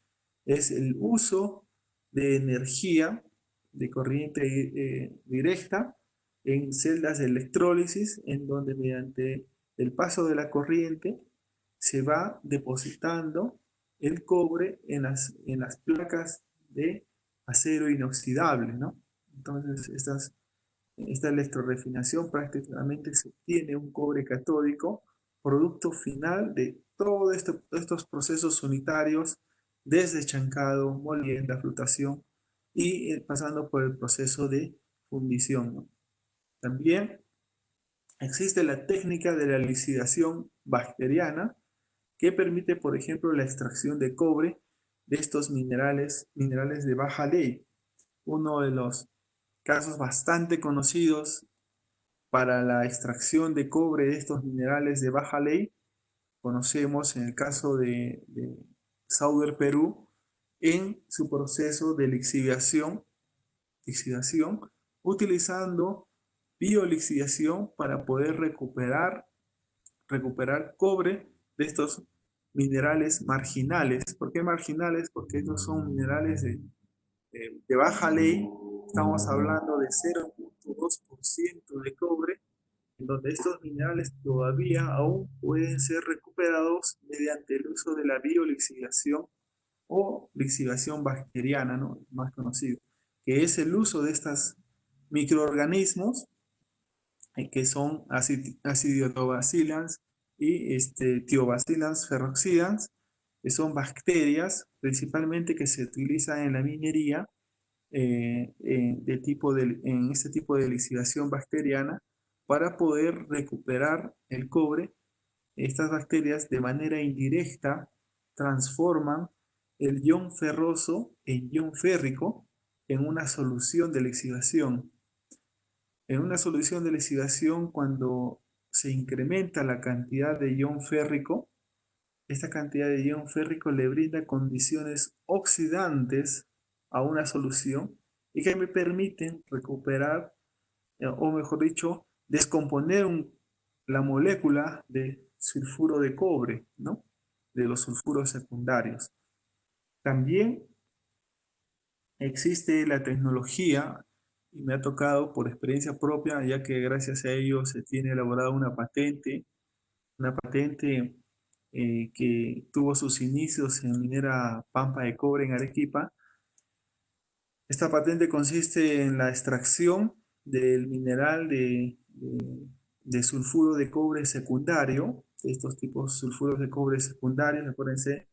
es el uso de energía de corriente directa en celdas de electrólisis, en donde mediante el paso de la corriente se va depositando el cobre en las placas de acero inoxidable, ¿no? Entonces, esta electrorefinación prácticamente se obtiene un cobre catódico, producto final de todos estos procesos unitarios, desde chancado, molienda, flotación y pasando por el proceso de fundición, ¿no? También existe la técnica de la lixiviación bacteriana que permite, por ejemplo, la extracción de cobre de estos minerales de baja ley. Uno de los casos bastante conocidos para la extracción de cobre de estos minerales de baja ley, conocemos en el caso de Sauder Perú, en su proceso de lixiviación, utilizando biolixiviación para poder recuperar cobre de estos minerales marginales. ¿Por qué marginales? Porque estos son minerales de baja ley. Estamos hablando de 0,2% de cobre, en donde estos minerales todavía aún pueden ser recuperados mediante el uso de la biolixiviación o lixiviación bacteriana, ¿no? Más conocido, que es el uso de estos microorganismos que son acidiotobacillans y thiobacillans ferroxidans, que son bacterias principalmente que se utilizan en la minería en este tipo de lixiviación bacteriana para poder recuperar el cobre. Estas bacterias de manera indirecta transforman el ion ferroso en ion férrico en una solución de lixiviación. En una solución de lixiviación, cuando se incrementa la cantidad de ion férrico, esta cantidad de ion férrico le brinda condiciones oxidantes a una solución y que me permiten recuperar, o mejor dicho, descomponer la molécula de sulfuro de cobre, ¿no? De los sulfuros secundarios. También existe la tecnología, y me ha tocado por experiencia propia, ya que gracias a ello se tiene elaborada una patente que tuvo sus inicios en minera Pampa de Cobre en Arequipa. Esta patente consiste en la extracción del mineral de sulfuro de cobre secundario, estos tipos sulfuros de cobre secundarios, acuérdense,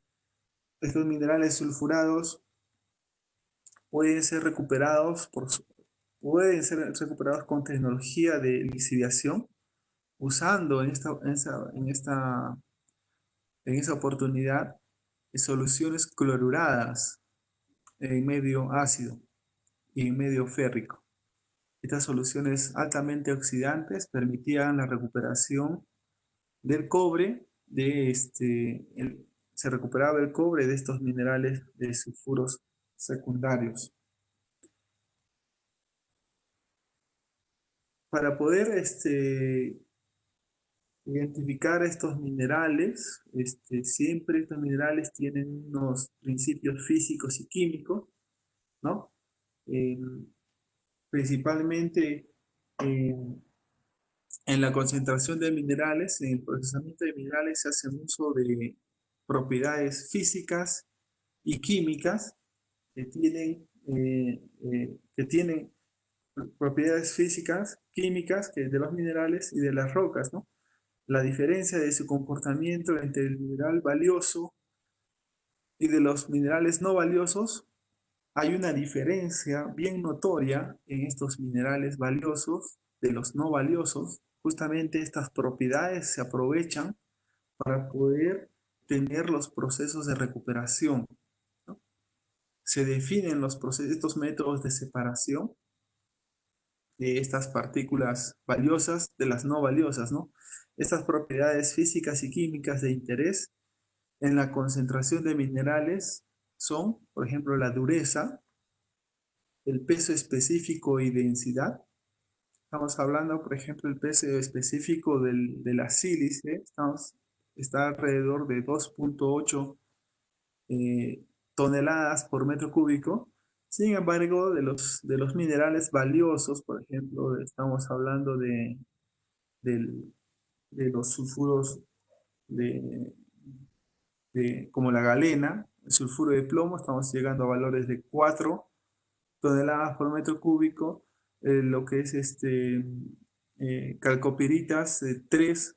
estos minerales sulfurados pueden ser recuperados con tecnología de lixiviación, usando en esa oportunidad soluciones cloruradas en medio ácido y en medio férrico. Estas soluciones altamente oxidantes permitían la recuperación del cobre, se recuperaba el cobre de estos minerales de sulfuros secundarios. Para poder identificar estos minerales, siempre estos minerales tienen unos principios físicos y químicos, ¿no? Eh, Principalmente en la concentración de minerales, en el procesamiento de minerales se hace uso de propiedades físicas y químicas que tienen propiedades físicas, químicas de los minerales y de las rocas, ¿no? La diferencia de su comportamiento entre el mineral valioso y de los minerales no valiosos, hay una diferencia bien notoria en estos minerales valiosos de los no valiosos. Justamente estas propiedades se aprovechan para poder tener los procesos de recuperación, ¿no? Se definen estos métodos de separación de estas partículas valiosas de las no valiosas, ¿no? Estas propiedades físicas y químicas de interés en la concentración de minerales son, por ejemplo, la dureza, el peso específico y densidad. Estamos hablando, por ejemplo, el peso específico de la sílice, está alrededor de 2.8 toneladas por metro cúbico. Sin embargo, de los minerales valiosos, por ejemplo, estamos hablando de los sulfuros de, como la galena, el sulfuro de plomo, estamos llegando a valores de 4 toneladas por metro cúbico, lo que es calcopiritas de 3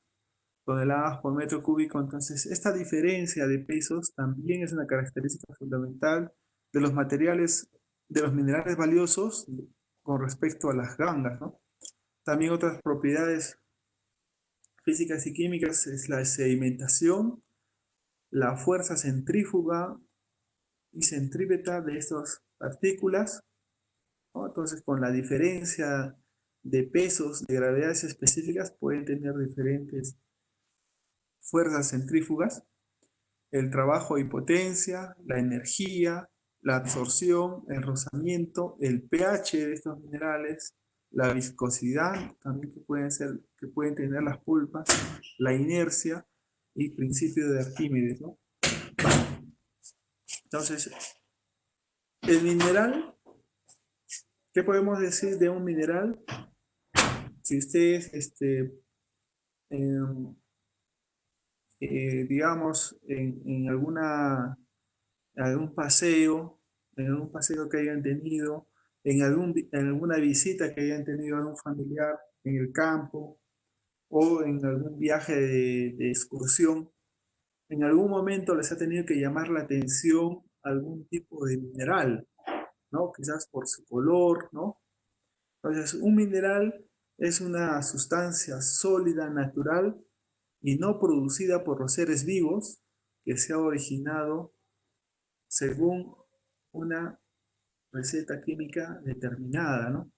toneladas por metro cúbico. Entonces, esta diferencia de pesos también es una característica fundamental de los materiales, de los minerales valiosos con respecto a las gangas, ¿no? También otras propiedades físicas y químicas es la sedimentación, la fuerza centrífuga y centrípeta de estas partículas, ¿no? Entonces, con la diferencia de pesos, de gravedades específicas, pueden tener diferentes fuerzas centrífugas, el trabajo y potencia, la energía, la absorción, el rozamiento, el pH de estos minerales, la viscosidad también que pueden tener las pulpas, la inercia y principio de Arquímedes, ¿no? Entonces, el mineral, ¿qué podemos decir de un mineral? Si ustedes, em, digamos, en algún paseo que hayan tenido, en alguna visita que hayan tenido a algún familiar en el campo o en algún viaje de excursión, en algún momento les ha tenido que llamar la atención algún tipo de mineral, ¿no? Quizás por su color, ¿no? Entonces, un mineral es una sustancia sólida, natural y no producida por los seres vivos que se ha originado según una receta química determinada, ¿no?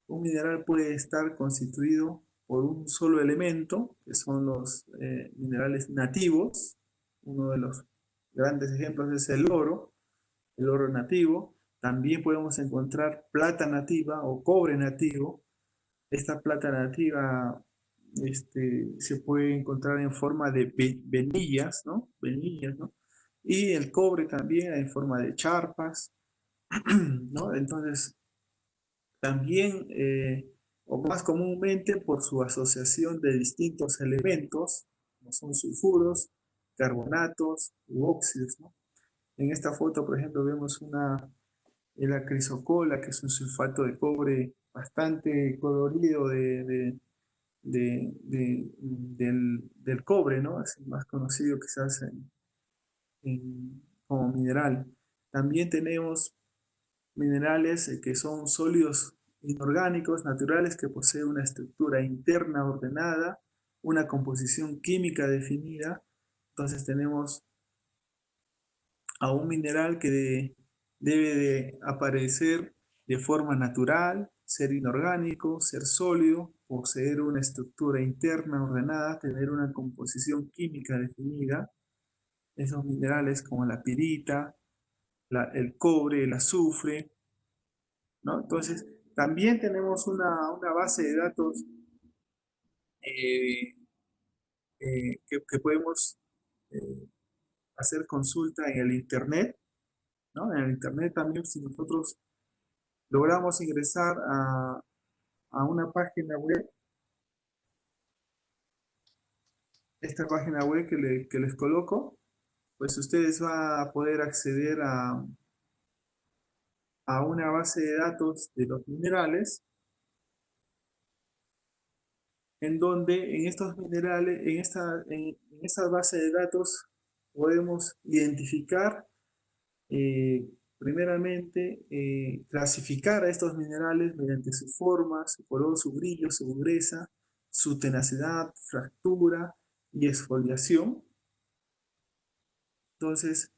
Un mineral puede estar constituido por un solo elemento, que son los minerales nativos. Uno de los grandes ejemplos es el oro nativo. También podemos encontrar plata nativa o cobre nativo. Esta plata nativa se puede encontrar en forma de venillas, ¿no? Venillas, ¿no? Y el cobre también en forma de charpas, ¿no? Entonces, también, o más comúnmente, por su asociación de distintos elementos, como son sulfuros, carbonatos u óxidos, ¿no? En esta foto, por ejemplo, vemos la crisocola, que es un sulfato de cobre bastante colorido del cobre, ¿no? Es el más conocido quizás como mineral. También tenemos minerales que son sólidos inorgánicos, naturales, que poseen una estructura interna ordenada, una composición química definida. Entonces tenemos a un mineral que debe de aparecer de forma natural, ser inorgánico, ser sólido, poseer una estructura interna ordenada, tener una composición química definida. Esos minerales como la pirita, el cobre, el azufre, ¿no? Entonces, también tenemos una base de datos eh, que podemos eh, hacer consulta en el Internet, ¿no? En el Internet también, si nosotros logramos ingresar a una página web, esta página web que les coloco, pues ustedes van a poder acceder a una base de datos de los minerales, en donde en estos minerales, en esta base de datos, podemos identificar, primeramente, clasificar a estos minerales mediante su forma, su color, su brillo, su dureza, su tenacidad, fractura y exfoliación. Entonces,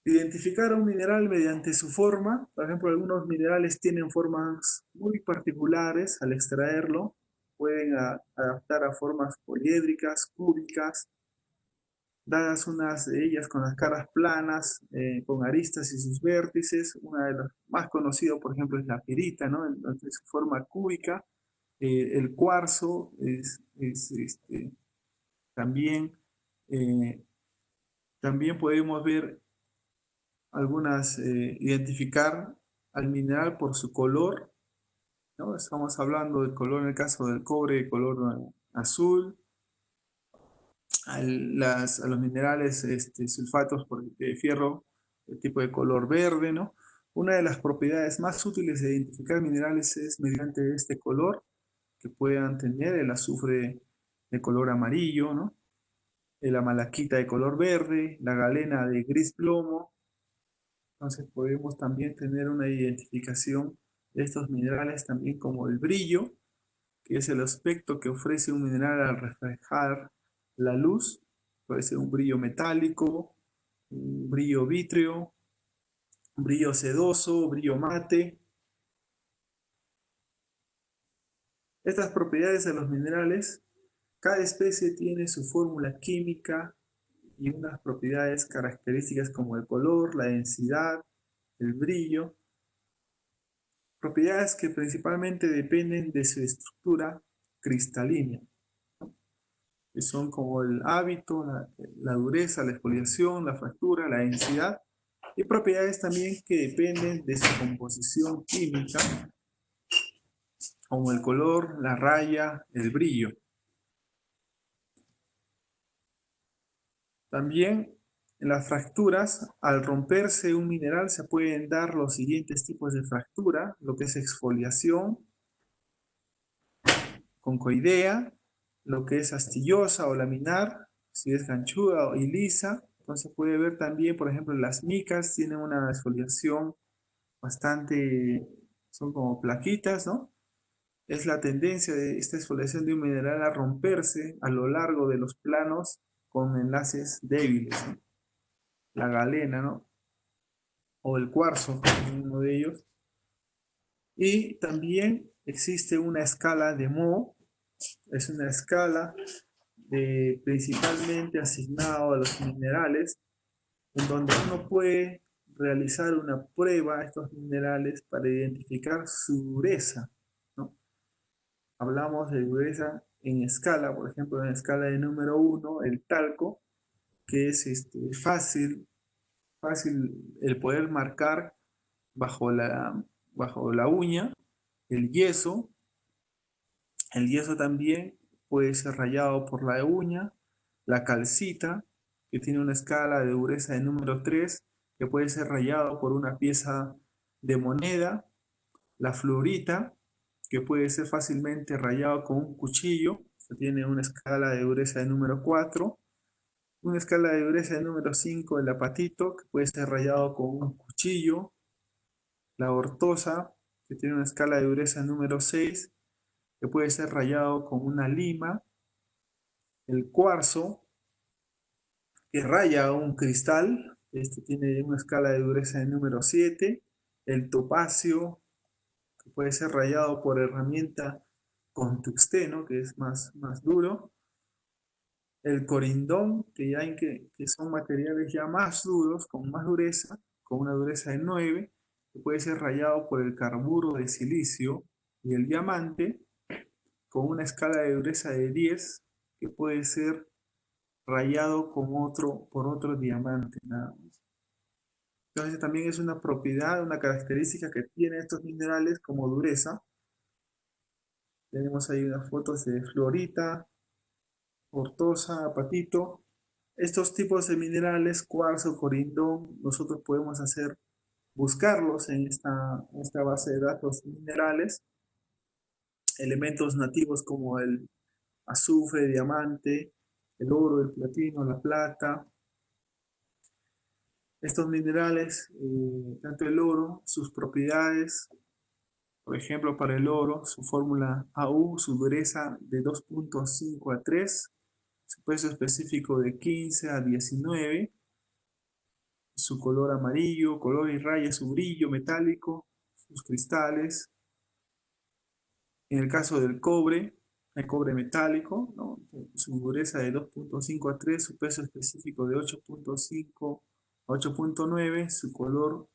identificar a un mineral mediante su forma, por ejemplo, algunos minerales tienen formas muy particulares al extraerlo, pueden adaptar a formas poliédricas, cúbicas, dadas unas de ellas con las caras planas, con aristas y sus vértices. Una de las más conocidas, por ejemplo, es la pirita, ¿no? Entonces, su forma cúbica. El cuarzo también, eh, también podemos ver identificar al mineral por su color, ¿no? Estamos hablando del color en el caso del cobre, color azul, a los minerales sulfatos de fierro, el tipo de color verde, ¿no? Una de las propiedades más útiles de identificar minerales es mediante este color que puedan tener el azufre de color amarillo, ¿no? La malaquita de color verde, la galena de gris plomo. Entonces podemos también tener una identificación de estos minerales también como el brillo, que es el aspecto que ofrece un mineral al reflejar la luz. Puede ser un brillo metálico, un brillo vítreo, un brillo sedoso, brillo mate. Estas propiedades de los minerales, cada especie tiene su fórmula química y unas propiedades características como el color, la densidad, el brillo, propiedades que principalmente dependen de su estructura cristalina, que son como el hábito, la dureza, la exfoliación, la fractura, la densidad, y propiedades también que dependen de su composición química, como el color, la raya, el brillo. También en las fracturas, al romperse un mineral se pueden dar los siguientes tipos de fractura, lo que es exfoliación, concoidea, lo que es astillosa o laminar, si es ganchuda y lisa. Entonces puede ver también, por ejemplo, las micas tienen una exfoliación bastante, son como plaquitas, ¿no? Es la tendencia de esta exfoliación de un mineral a romperse a lo largo de los planos con enlaces débiles, ¿no? La galena, ¿no? O el cuarzo, uno de ellos. Y también existe una escala de Mohs, es una escala principalmente asignado a los minerales, en donde uno puede realizar una prueba a estos minerales para identificar su dureza, ¿no? Hablamos de dureza en escala, por ejemplo, en escala de número 1, el talco, que es fácil el poder marcar bajo bajo la uña. El yeso también puede ser rayado por la uña. La calcita, que tiene una escala de dureza de número 3, que puede ser rayado por una pieza de moneda. La fluorita, que puede ser fácilmente rayado con un cuchillo, que tiene una escala de dureza de número 4. Una escala de dureza de número 5, el apatito, que puede ser rayado con un cuchillo. La ortosa, que tiene una escala de dureza número 6, que puede ser rayado con una lima. El cuarzo, que raya un cristal, este tiene una escala de dureza de número 7. El topacio, que puede ser rayado por herramienta con tungsteno, que es más duro. El corindón, que son materiales ya más duros, con más dureza, con una dureza de 9, que puede ser rayado por el carburo de silicio. Y el diamante, con una escala de dureza de 10, que puede ser rayado por otro diamante, nada más. Entonces también es una propiedad, una característica que tienen estos minerales como dureza. Tenemos ahí unas fotos de fluorita, ortosa, apatito. Estos tipos de minerales, cuarzo, corindón, nosotros podemos buscarlos en esta base de datos minerales. Elementos nativos como el azufre, diamante, el oro, el platino, la plata. Estos minerales, tanto el oro, sus propiedades, por ejemplo, para el oro, su fórmula AU, su dureza de 2.5 a 3, su peso específico de 15 a 19, su color amarillo, color y raya, su brillo metálico, sus cristales. En el caso del cobre, el cobre metálico, ¿no? Su dureza de 2.5 a 3, su peso específico de 8.5 a 8.9, su color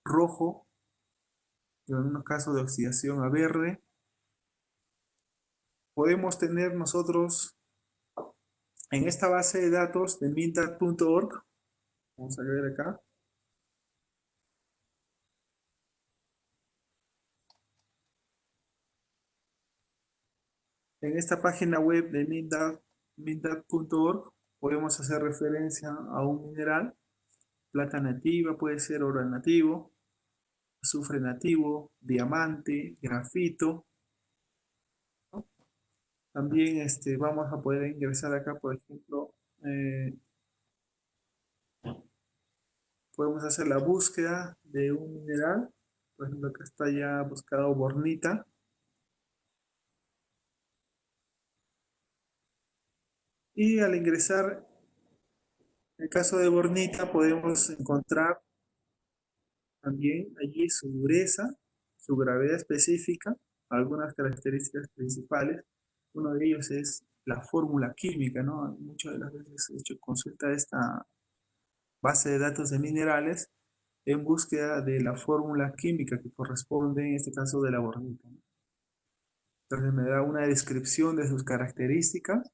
rojo, en algunos casos de oxidación a verde. Podemos tener nosotros en esta base de datos de mintat.org, vamos a ver acá, en esta página web de mintat.org podemos hacer referencia a un mineral, plata nativa, puede ser oro nativo, azufre nativo, diamante, grafito, ¿no? También vamos a poder ingresar acá, por ejemplo, podemos hacer la búsqueda de un mineral. Por ejemplo, acá está ya buscado bornita. Y al ingresar, en el caso de bornita, podemos encontrar también allí su dureza, su gravedad específica, algunas características principales. Uno de ellos es la fórmula química, ¿no? Muchas de las veces he hecho consulta de esta base de datos de minerales en búsqueda de la fórmula química que corresponde en este caso de la bornita, ¿no? Entonces me da una descripción de sus características,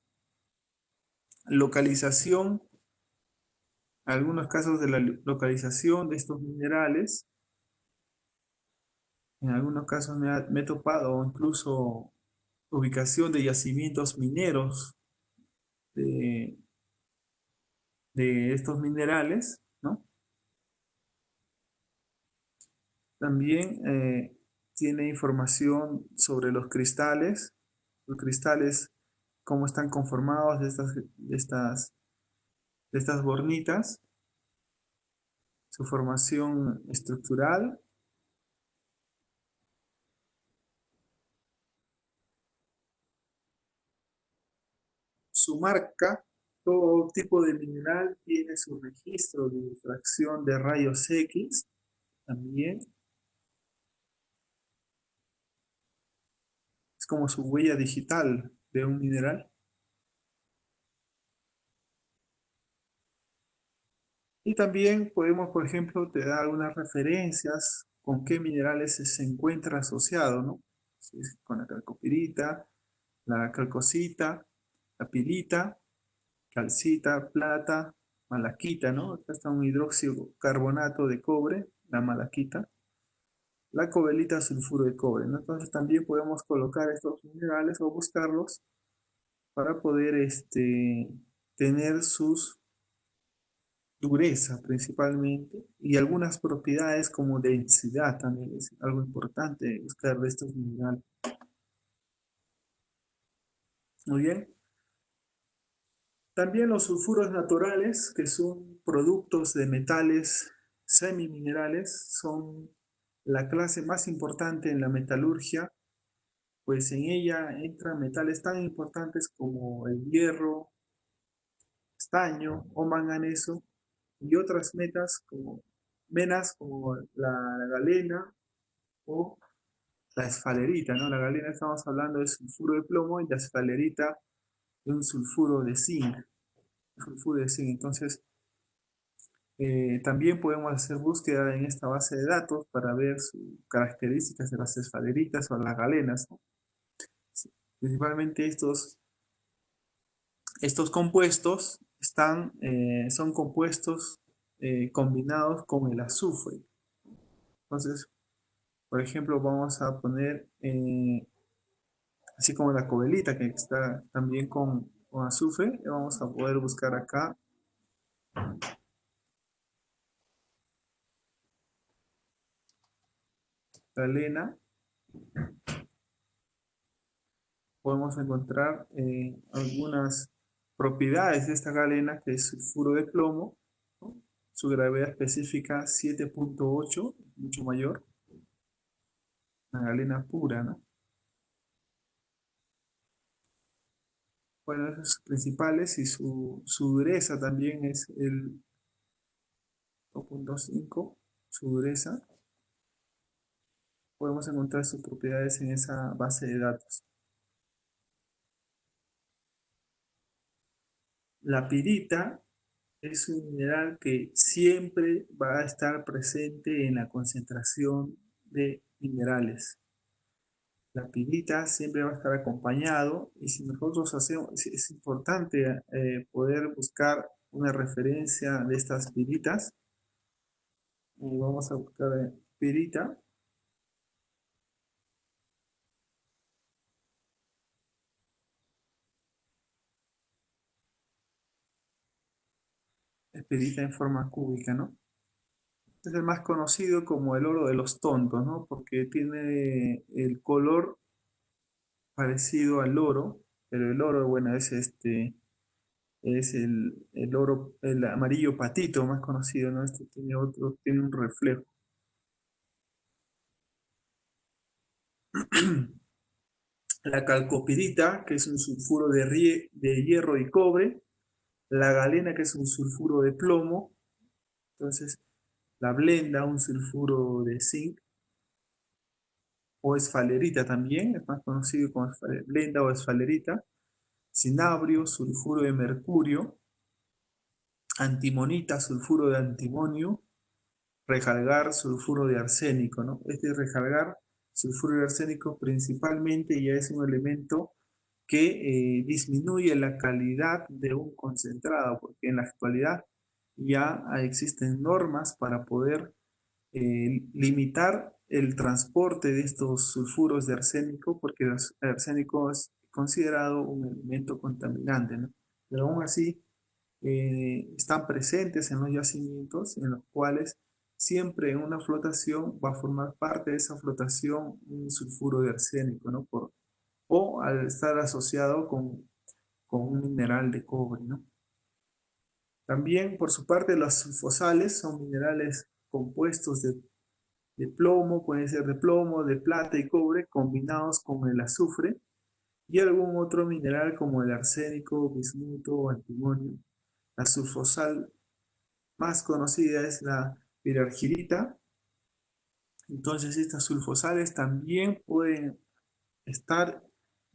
localización, algunos casos de la localización de estos minerales. En algunos casos me he topado incluso ubicación de yacimientos mineros de, de estos minerales, ¿no? También tiene información sobre los cristales, cómo están conformados de estas bornitas, su formación estructural, su marca. Todo tipo de mineral tiene su registro de difracción de rayos X también. Es como su huella digital de un mineral. Y también podemos, por ejemplo, te dar algunas referencias con qué minerales se encuentra asociado, ¿no? Si es con la calcopirita, la calcosita, la pirita, calcita, plata, malaquita, ¿no? Acá está un hidroxicarbonato de cobre, la malaquita, la cobalita, sulfuro de cobre, ¿no? Entonces también podemos colocar estos minerales o buscarlos para poder tener sus dureza principalmente y algunas propiedades como densidad también es algo importante buscar de estos minerales. Muy bien. También los sulfuros naturales, que son productos de metales semiminerales, son la clase más importante en la metalurgia, pues en ella entran metales tan importantes como el hierro, estaño o manganeso y otras menas como la galena o la esfalerita, ¿no? La galena estamos hablando de sulfuro de plomo y la esfalerita de un sulfuro de zinc. Entonces, también podemos hacer búsqueda en esta base de datos para ver sus características de las esfaleritas o las galenas, ¿no? Sí. Principalmente estos compuestos son compuestos combinados con el azufre. Entonces, por ejemplo, vamos a poner, así como la cobalita que está también con azufre, vamos a poder buscar acá galena. Podemos encontrar algunas propiedades de esta galena, que es sulfuro de plomo, ¿no? Su gravedad específica 7.8, mucho mayor, una galena pura, ¿no? Bueno, esos principales y su dureza también es el 2.5, su dureza. Podemos encontrar sus propiedades en esa base de datos. La pirita es un mineral que siempre va a estar presente en la concentración de minerales. La pirita siempre va a estar acompañado y si nosotros hacemos, es importante poder buscar una referencia de estas piritas. Y vamos a buscar pirita. Es pirita en forma cúbica, ¿no? Es el más conocido como el oro de los tontos, ¿no? Porque tiene el color parecido al oro, pero el oro, bueno, es el oro, el amarillo patito más conocido, ¿no? Este tiene un reflejo. La calcopirita, que es un sulfuro de hierro y cobre, la galena, que es un sulfuro de plomo, entonces la blenda, un sulfuro de zinc, o esfalerita también, es más conocido como blenda o esfalerita, cinabrio, sulfuro de mercurio, antimonita, sulfuro de antimonio, rejalgar, sulfuro de arsénico, ¿no? Este rejalgar, sulfuro de arsénico principalmente ya es un elemento que disminuye la calidad de un concentrado, porque en la actualidad ya existen normas para poder limitar el transporte de estos sulfuros de arsénico, porque el arsénico es considerado un elemento contaminante, ¿no? Pero aún así están presentes en los yacimientos en los cuales siempre en una flotación va a formar parte de esa flotación un sulfuro de arsénico, ¿no? O al estar asociado con un mineral de cobre, ¿no? También, por su parte, los sulfosales son minerales compuestos de plomo, pueden ser de plomo, de plata y cobre, combinados con el azufre y algún otro mineral como el arsénico, bismuto o antimonio. La sulfosal más conocida es la pirargirita. Entonces, estas sulfosales también pueden estar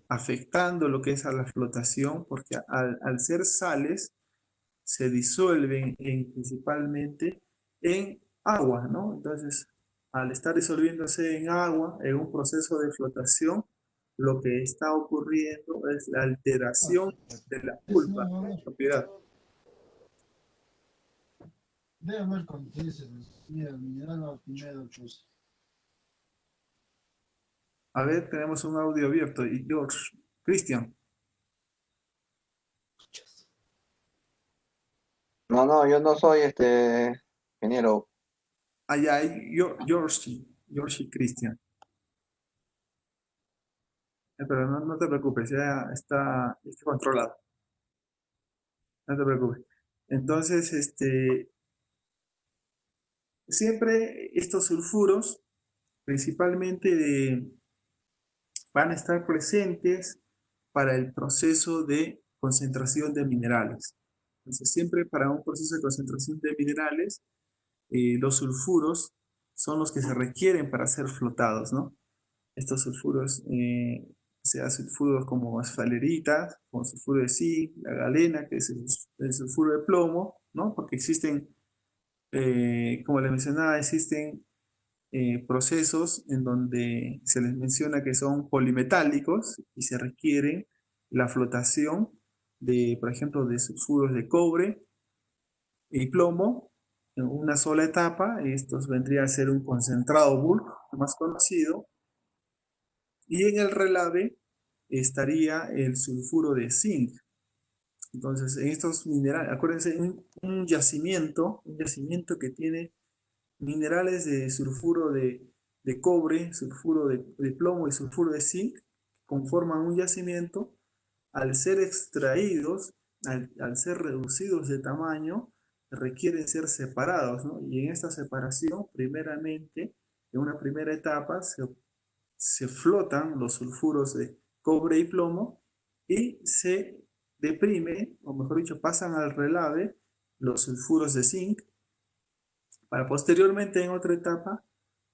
afectando lo que es a la flotación, porque al ser sales, se disuelven principalmente en agua, ¿no? Entonces, al estar disolviéndose en agua, en un proceso de flotación, lo que está ocurriendo es la alteración de la pulpa, propiedad. Debe ver con dice, mira, el mineral va primero, pues. A ver, tenemos un audio abierto. Y George, Cristian. No, yo no soy ingeniero. Allá hay George y Cristian. Pero no te preocupes, ya está controlado. No te preocupes. Entonces, siempre estos sulfuros, principalmente van a estar presentes para el proceso de concentración de minerales. Entonces, siempre para un proceso de concentración de minerales, los sulfuros son los que se requieren para ser flotados, ¿no? Estos sulfuros, sea sulfuros como asfaleritas, como sulfuro de zinc, la galena, que es el sulfuro de plomo, ¿no? Porque existen, como les mencionaba, existen procesos en donde se les menciona que son polimetálicos y se requiere la flotación de, por ejemplo, de sulfuros de cobre y plomo en una sola etapa. Estos vendrían a ser un concentrado bulk, más conocido, y en el relave estaría el sulfuro de zinc. Entonces, en estos minerales, acuérdense, un yacimiento que tiene minerales de sulfuro de cobre, sulfuro de plomo y sulfuro de zinc, conforman un yacimiento. Al ser extraídos, al ser reducidos de tamaño, requieren ser separados, ¿no? Y en esta separación, primeramente, en una primera etapa, se flotan los sulfuros de cobre y plomo y se deprime, o mejor dicho, pasan al relave los sulfuros de zinc para posteriormente en otra etapa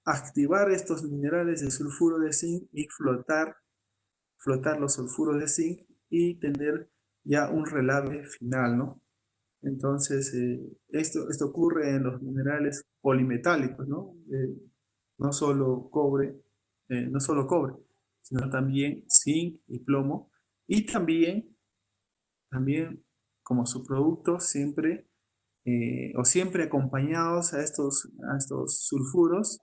activar estos minerales de sulfuro de zinc y flotar los sulfuros de zinc y tener ya un relave final, ¿no? Entonces, esto ocurre en los minerales polimetálicos, ¿no? No solo cobre, no solo cobre, sino también zinc y plomo. Y también como subproducto siempre, o siempre acompañados a estos sulfuros,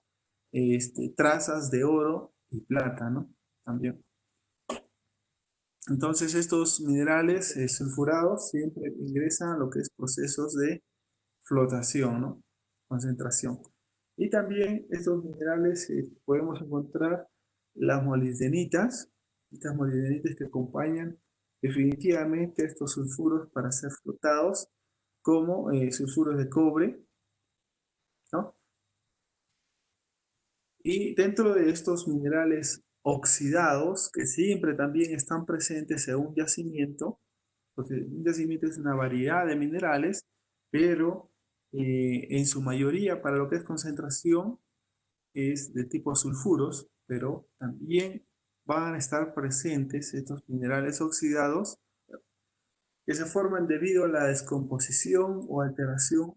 trazas de oro y plata, ¿no? También. Entonces estos minerales sulfurados siempre ingresan a lo que es procesos de flotación, ¿no? Concentración. Y también estos minerales podemos encontrar las molibdenitas, estas molibdenitas que acompañan definitivamente estos sulfuros para ser flotados, como sulfuros de cobre, ¿no? Y dentro de estos minerales oxidados, que siempre también están presentes en un yacimiento, porque un yacimiento es una variedad de minerales, pero en su mayoría para lo que es concentración es de tipo sulfuros, pero también van a estar presentes estos minerales oxidados que se forman debido a la descomposición o alteración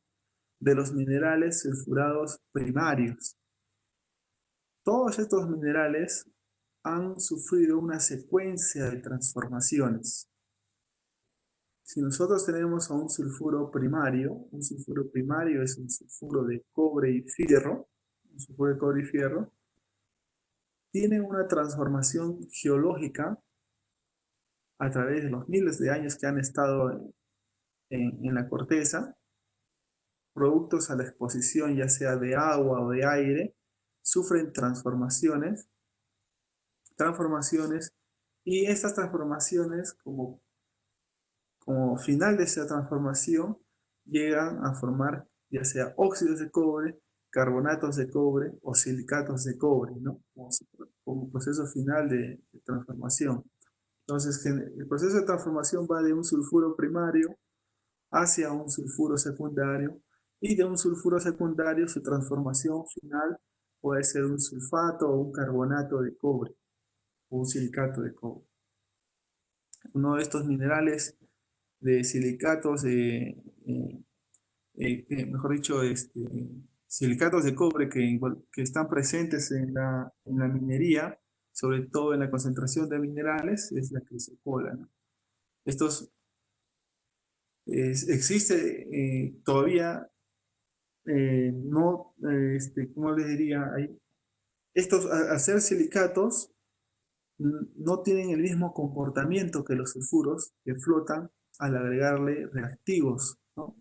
de los minerales sulfurados primarios. Todos estos minerales han sufrido una secuencia de transformaciones. Si nosotros tenemos a un sulfuro primario es un sulfuro de cobre y fierro, tiene una transformación geológica a través de los miles de años que han estado en la corteza, productos a la exposición ya sea de agua o de aire, sufren transformaciones, y estas transformaciones, como final de esa transformación, llegan a formar ya sea óxidos de cobre, carbonatos de cobre o silicatos de cobre, ¿no? Como proceso final de transformación. Entonces, el proceso de transformación va de un sulfuro primario hacia un sulfuro secundario, y de un sulfuro secundario su transformación final puede ser un sulfato o un carbonato de cobre o un silicato de cobre. Uno de estos minerales de silicatos mejor dicho, silicatos de cobre que están presentes en la minería, sobre todo en la concentración de minerales, es la crisocola, ¿no? Estos existe todavía, no, ¿cómo les diría? Estos, al ser silicatos, no tienen el mismo comportamiento que los sulfuros que flotan al agregarle reactivos, ¿no?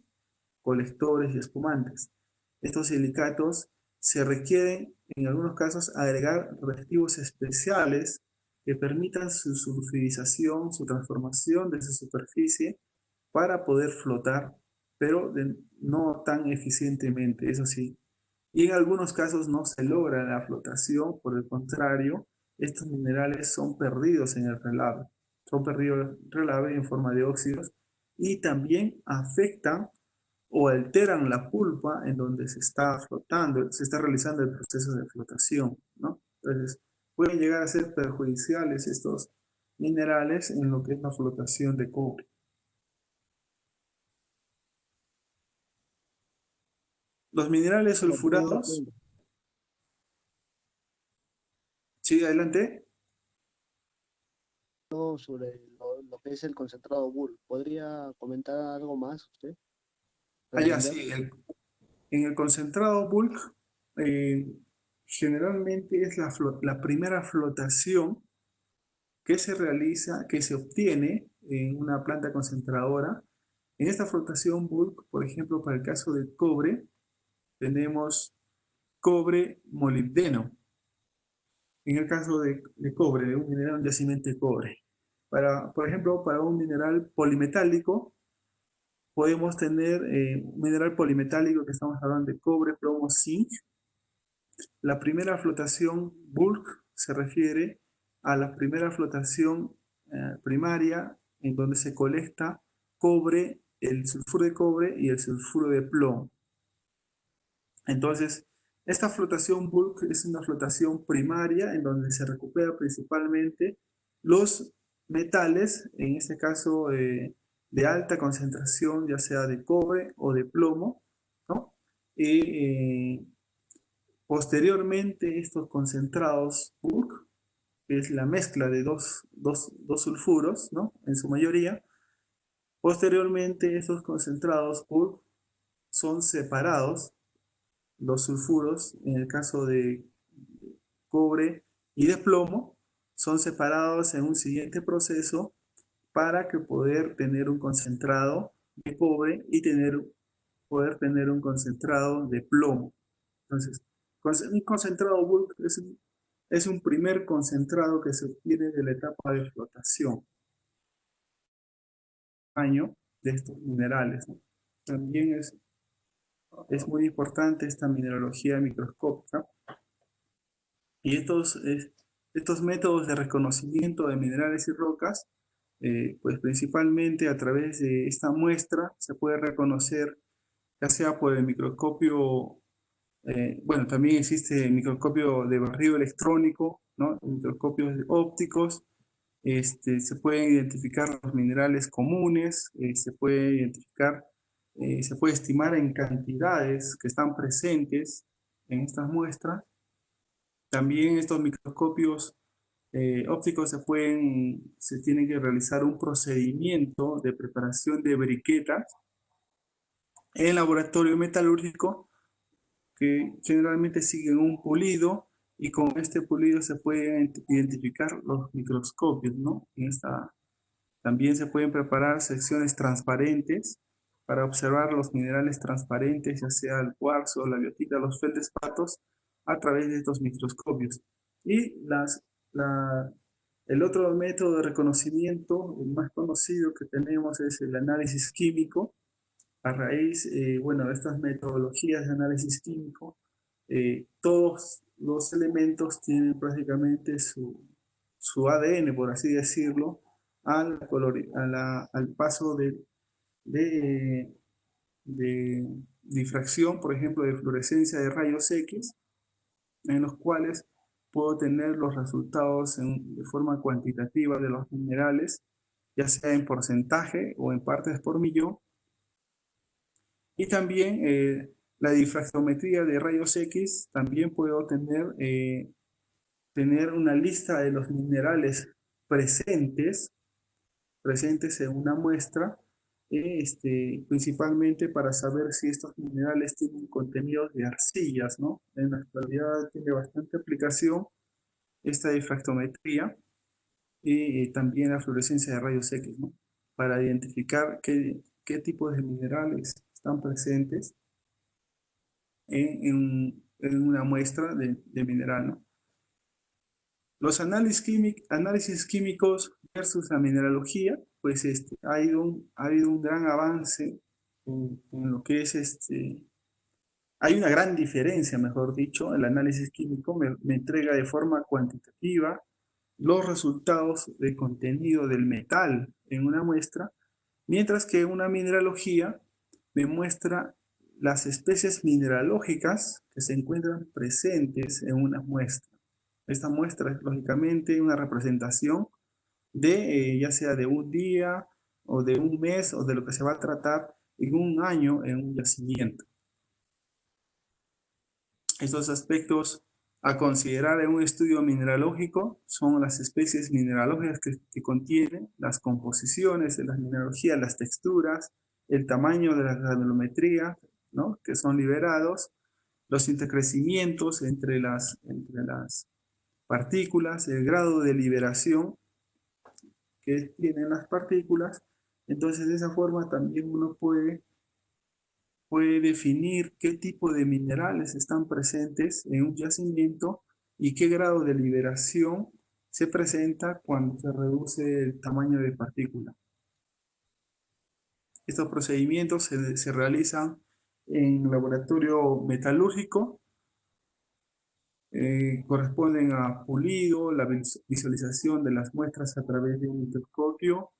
Colectores y espumantes. Estos silicatos se requieren, en algunos casos, agregar reactivos especiales que permitan su sulfurización, su transformación de su superficie para poder flotar, pero no tan eficientemente, eso sí. Y en algunos casos no se logra la flotación, por el contrario, estos minerales son perdidos en el relave, son perdidos en el relave en forma de óxidos y también afectan o alteran la pulpa en donde se está flotando, se está realizando el proceso de flotación, ¿no? Entonces, pueden llegar a ser perjudiciales estos minerales en lo que es la flotación de cobre. Los minerales sulfurados, sí, adelante. Sobre lo que es el concentrado Bull. ¿Podría comentar algo más usted? Allá Redondear. sí, en el concentrado bulk, eh, generalmente es la primera flotación que se realiza, que se obtiene en una planta concentradora. En esta flotación bulk, por ejemplo, para el caso del cobre, tenemos cobre molibdeno. En el caso de cobre, de un mineral, un yacimiento de cobre. Por ejemplo, para un mineral polimetálico, podemos tener un mineral polimetálico que estamos hablando de cobre, plomo, zinc. La primera flotación bulk se refiere a la primera flotación primaria en donde se colecta cobre, el sulfuro de cobre y el sulfuro de plomo. Entonces, esta flotación bulk es una flotación primaria en donde se recupera principalmente los metales, en este caso de alta concentración, ya sea de cobre o de plomo, ¿no? Y posteriormente estos concentrados bulk, que es la mezcla de dos sulfuros, ¿no? En su mayoría, posteriormente estos concentrados bulk son separados, los sulfuros, en el caso de cobre y de plomo, son separados en un siguiente proceso para que poder tener un concentrado de cobre y poder tener un concentrado de plomo. Entonces, un concentrado bulk es un primer concentrado que se obtiene de la etapa de flotación año de estos minerales, ¿no? También es muy importante esta mineralogía microscópica y estos métodos de reconocimiento de minerales y rocas, pues principalmente a través de esta muestra se puede reconocer ya sea por el microscopio. Bueno, también existe el microscopio de barrido electrónico, ¿no? Microscopios ópticos. Se pueden identificar los minerales comunes, se puede identificar, se puede estimar en cantidades que están presentes en estas muestras. También estos microscopios ópticos se tiene que realizar un procedimiento de preparación de briquetas en laboratorio metalúrgico que generalmente siguen un pulido y con este pulido se pueden identificar los microscopios, ¿no? También se pueden preparar secciones transparentes para observar los minerales transparentes, ya sea el cuarzo, la biotita, los feldespatos, a través de estos microscopios. Y el otro método de reconocimiento, el más conocido que tenemos, es el análisis químico. A raíz, bueno, de estas metodologías de análisis químico, todos los elementos tienen prácticamente su ADN, por así decirlo, al paso de difracción, por ejemplo, de fluorescencia de rayos X, en los cuales puedo tener los resultados de forma cuantitativa de los minerales, ya sea en porcentaje o en partes por millón, Y también la difractometría de rayos X, también puedo tener una lista de los minerales presentes en una muestra, principalmente para saber si estos minerales tienen contenidos de arcillas, ¿no? En la actualidad tiene bastante aplicación esta difractometría y también la fluorescencia de rayos X, ¿no? Para identificar qué tipos de minerales están presentes en una muestra de mineral, ¿no? Los análisis químicos versus la mineralogía, pues ha habido un gran avance en lo que es hay una gran diferencia, mejor dicho. El análisis químico me entrega de forma cuantitativa los resultados de contenido del metal en una muestra, mientras que una mineralogía me muestra las especies mineralógicas que se encuentran presentes en una muestra. Esta muestra es lógicamente una representación de ya sea de un día o de un mes o de lo que se va a tratar en un año en un yacimiento. Estos aspectos a considerar en un estudio mineralógico son las especies mineralógicas que contienen, las composiciones de las mineralogías, las texturas, el tamaño de la granulometría, ¿no? Que son liberados, los intercrecimientos entre las partículas, el grado de liberación que tienen las partículas. Entonces, de esa forma también uno puede definir qué tipo de minerales están presentes en un yacimiento y qué grado de liberación se presenta cuando se reduce el tamaño de partícula. Estos procedimientos se realizan en laboratorio metalúrgico, corresponden a pulido, la visualización de las muestras a través de un microscopio.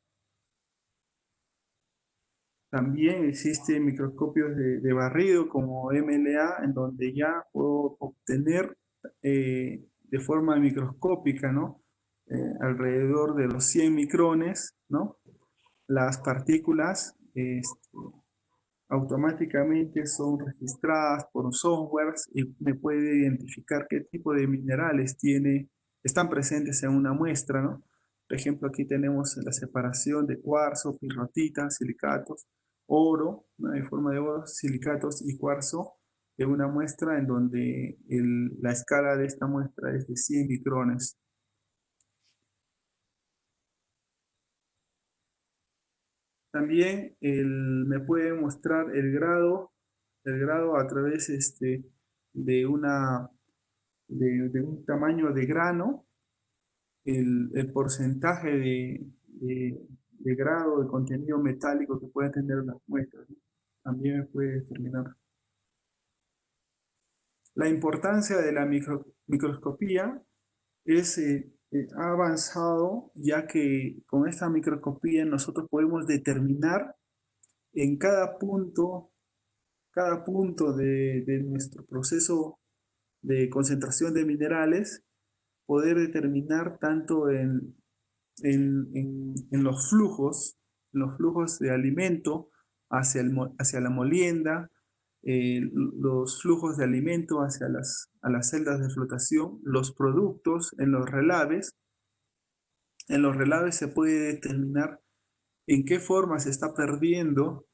También existen microscopios de barrido como MLA, en donde ya puedo obtener de forma microscópica, ¿no? Alrededor de los 100 micrones, ¿no? Las partículas automáticamente son registradas por un software y me puede identificar qué tipo de minerales están presentes en una muestra, ¿no? Por ejemplo, aquí tenemos la separación de cuarzo, pirrotita, silicatos, oro, ¿no? En forma de oro, silicatos y cuarzo en una muestra en donde la escala de esta muestra es de 100 micrones. También me puede mostrar el grado a través de, de un tamaño de grano, el porcentaje de grado de contenido metálico que pueden tener las muestras, ¿no? También me puede determinar. La importancia de la microscopía ha avanzado, ya que con esta microscopía nosotros podemos determinar en cada punto de nuestro proceso de concentración de minerales, poder determinar tanto en los flujos de alimento hacia la molienda, los flujos de alimento hacia a las celdas de flotación, los productos en los relaves. En los relaves se puede determinar en qué forma se está perdiendo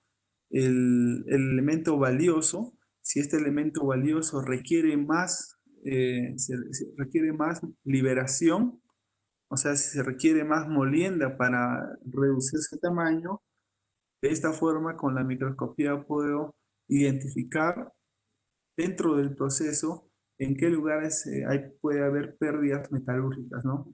el elemento valioso, si este elemento valioso requiere requiere más liberación, o sea, si se requiere más molienda para reducir ese tamaño. De esta forma, con la microscopía puedo identificar dentro del proceso en qué lugares puede haber pérdidas metalúrgicas, ¿no?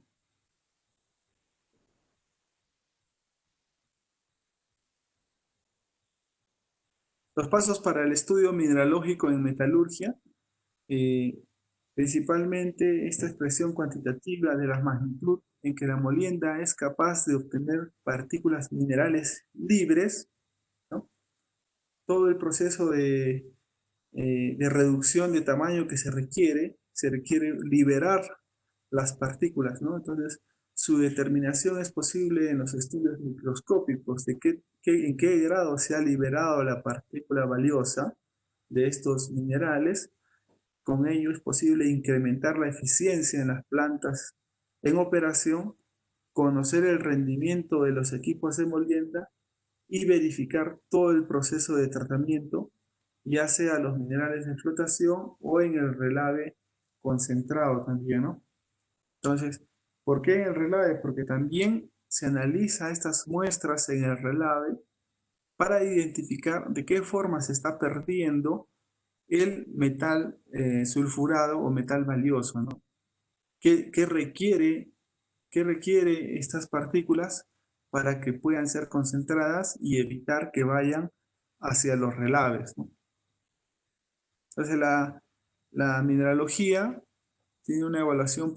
Los pasos para el estudio mineralógico en metalurgia, eh, principalmente esta expresión cuantitativa de la magnitud en que la molienda es capaz de obtener partículas minerales libres, ¿no? Todo el proceso de reducción de tamaño que se requiere liberar las partículas, ¿no? Entonces, su determinación es posible en los estudios microscópicos de en qué grado se ha liberado la partícula valiosa de estos minerales. Con ello es posible incrementar la eficiencia en las plantas en operación, conocer el rendimiento de los equipos de molienda y verificar todo el proceso de tratamiento, ya sea los minerales de flotación o en el relave concentrado también, ¿no? Entonces, ¿por qué en el relave? Porque también se analiza estas muestras en el relave para identificar de qué forma se está perdiendo el metal sulfurado o metal valioso, ¿no? ¿Qué requiere estas partículas para que puedan ser concentradas y evitar que vayan hacia los relaves, ¿no? Entonces, la mineralogía tiene una evaluación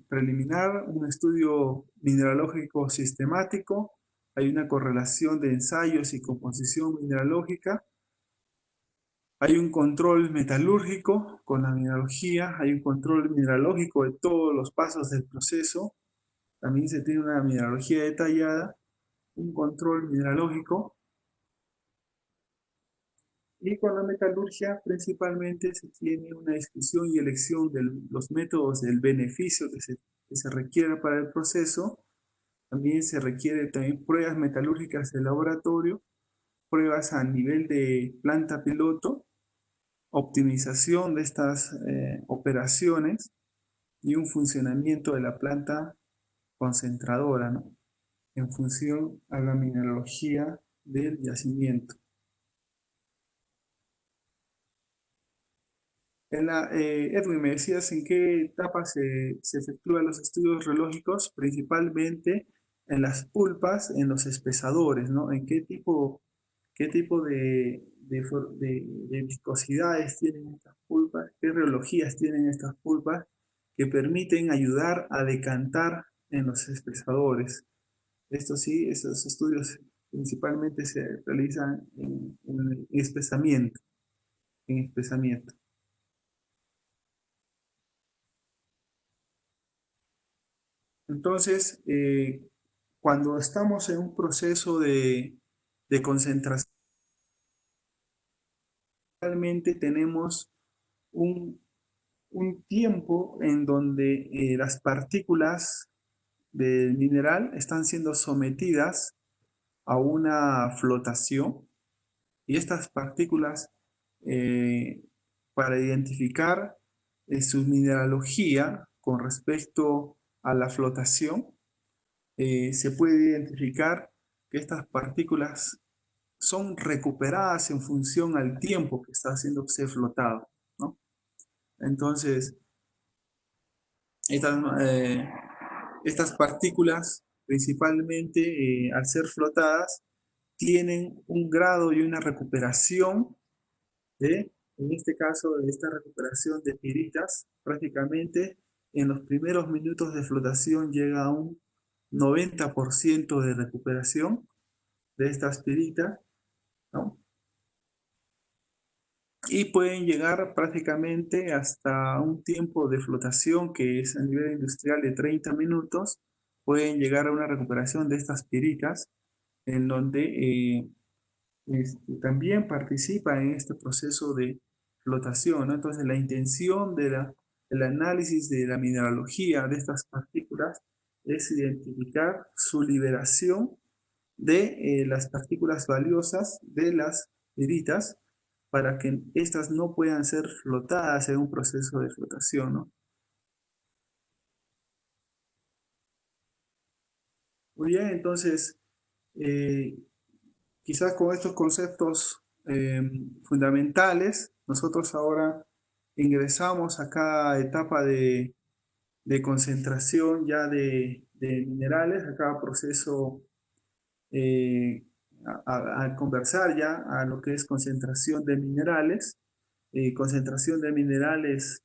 preliminar, un estudio mineralógico sistemático, hay una correlación de ensayos y composición mineralógica, hay un control metalúrgico con la mineralogía, hay un control mineralógico de todos los pasos del proceso, también se tiene una mineralogía detallada, un control mineralógico, y con la metalurgia principalmente se tiene una discusión y elección de los métodos del beneficio que se requiere para el proceso. También se requiere también pruebas metalúrgicas de laboratorio, pruebas a nivel de planta piloto, optimización de estas operaciones y un funcionamiento de la planta concentradora, ¿no? En función a la mineralogía del yacimiento. Edwin, me decías en qué etapa se efectúan los estudios relógicos, principalmente en las pulpas, en los espesadores, ¿no? ¿En qué tipo de viscosidades tienen estas pulpas? ¿Qué reologías tienen estas pulpas que permiten ayudar a decantar en los espesadores? Esto sí, esos estudios principalmente se realizan en espesamiento, en espesamiento. Entonces, cuando estamos en un proceso de concentración, realmente tenemos un, un tiempo en donde las partículas del mineral están siendo sometidas a una flotación y estas partículas, eh, para identificar su mineralogía con respecto a la flotación, se puede identificar que estas partículas son recuperadas en función al tiempo que está haciéndose flotado, ¿no? Entonces, estas, estas partículas, principalmente al ser flotadas, tienen un grado y una recuperación en este caso, de esta recuperación de piritas, prácticamente en los primeros minutos de flotación llega a un 90% de recuperación de estas piritas, ¿no? Y pueden llegar prácticamente hasta un tiempo de flotación que es a nivel industrial de 30 minutos, pueden llegar a una recuperación de estas piritas, en donde también participa en este proceso de flotación, ¿no? Entonces, la intención del análisis de la mineralogía de estas partículas es identificar su liberación de las partículas valiosas de las piritas para que éstas no puedan ser flotadas en un proceso de flotación, ¿no? Muy bien, entonces, eh, quizás con estos conceptos fundamentales, nosotros ahora ingresamos a cada etapa de concentración ya de minerales, a cada proceso, eh, a conversar ya a lo que es concentración de minerales. Concentración de minerales,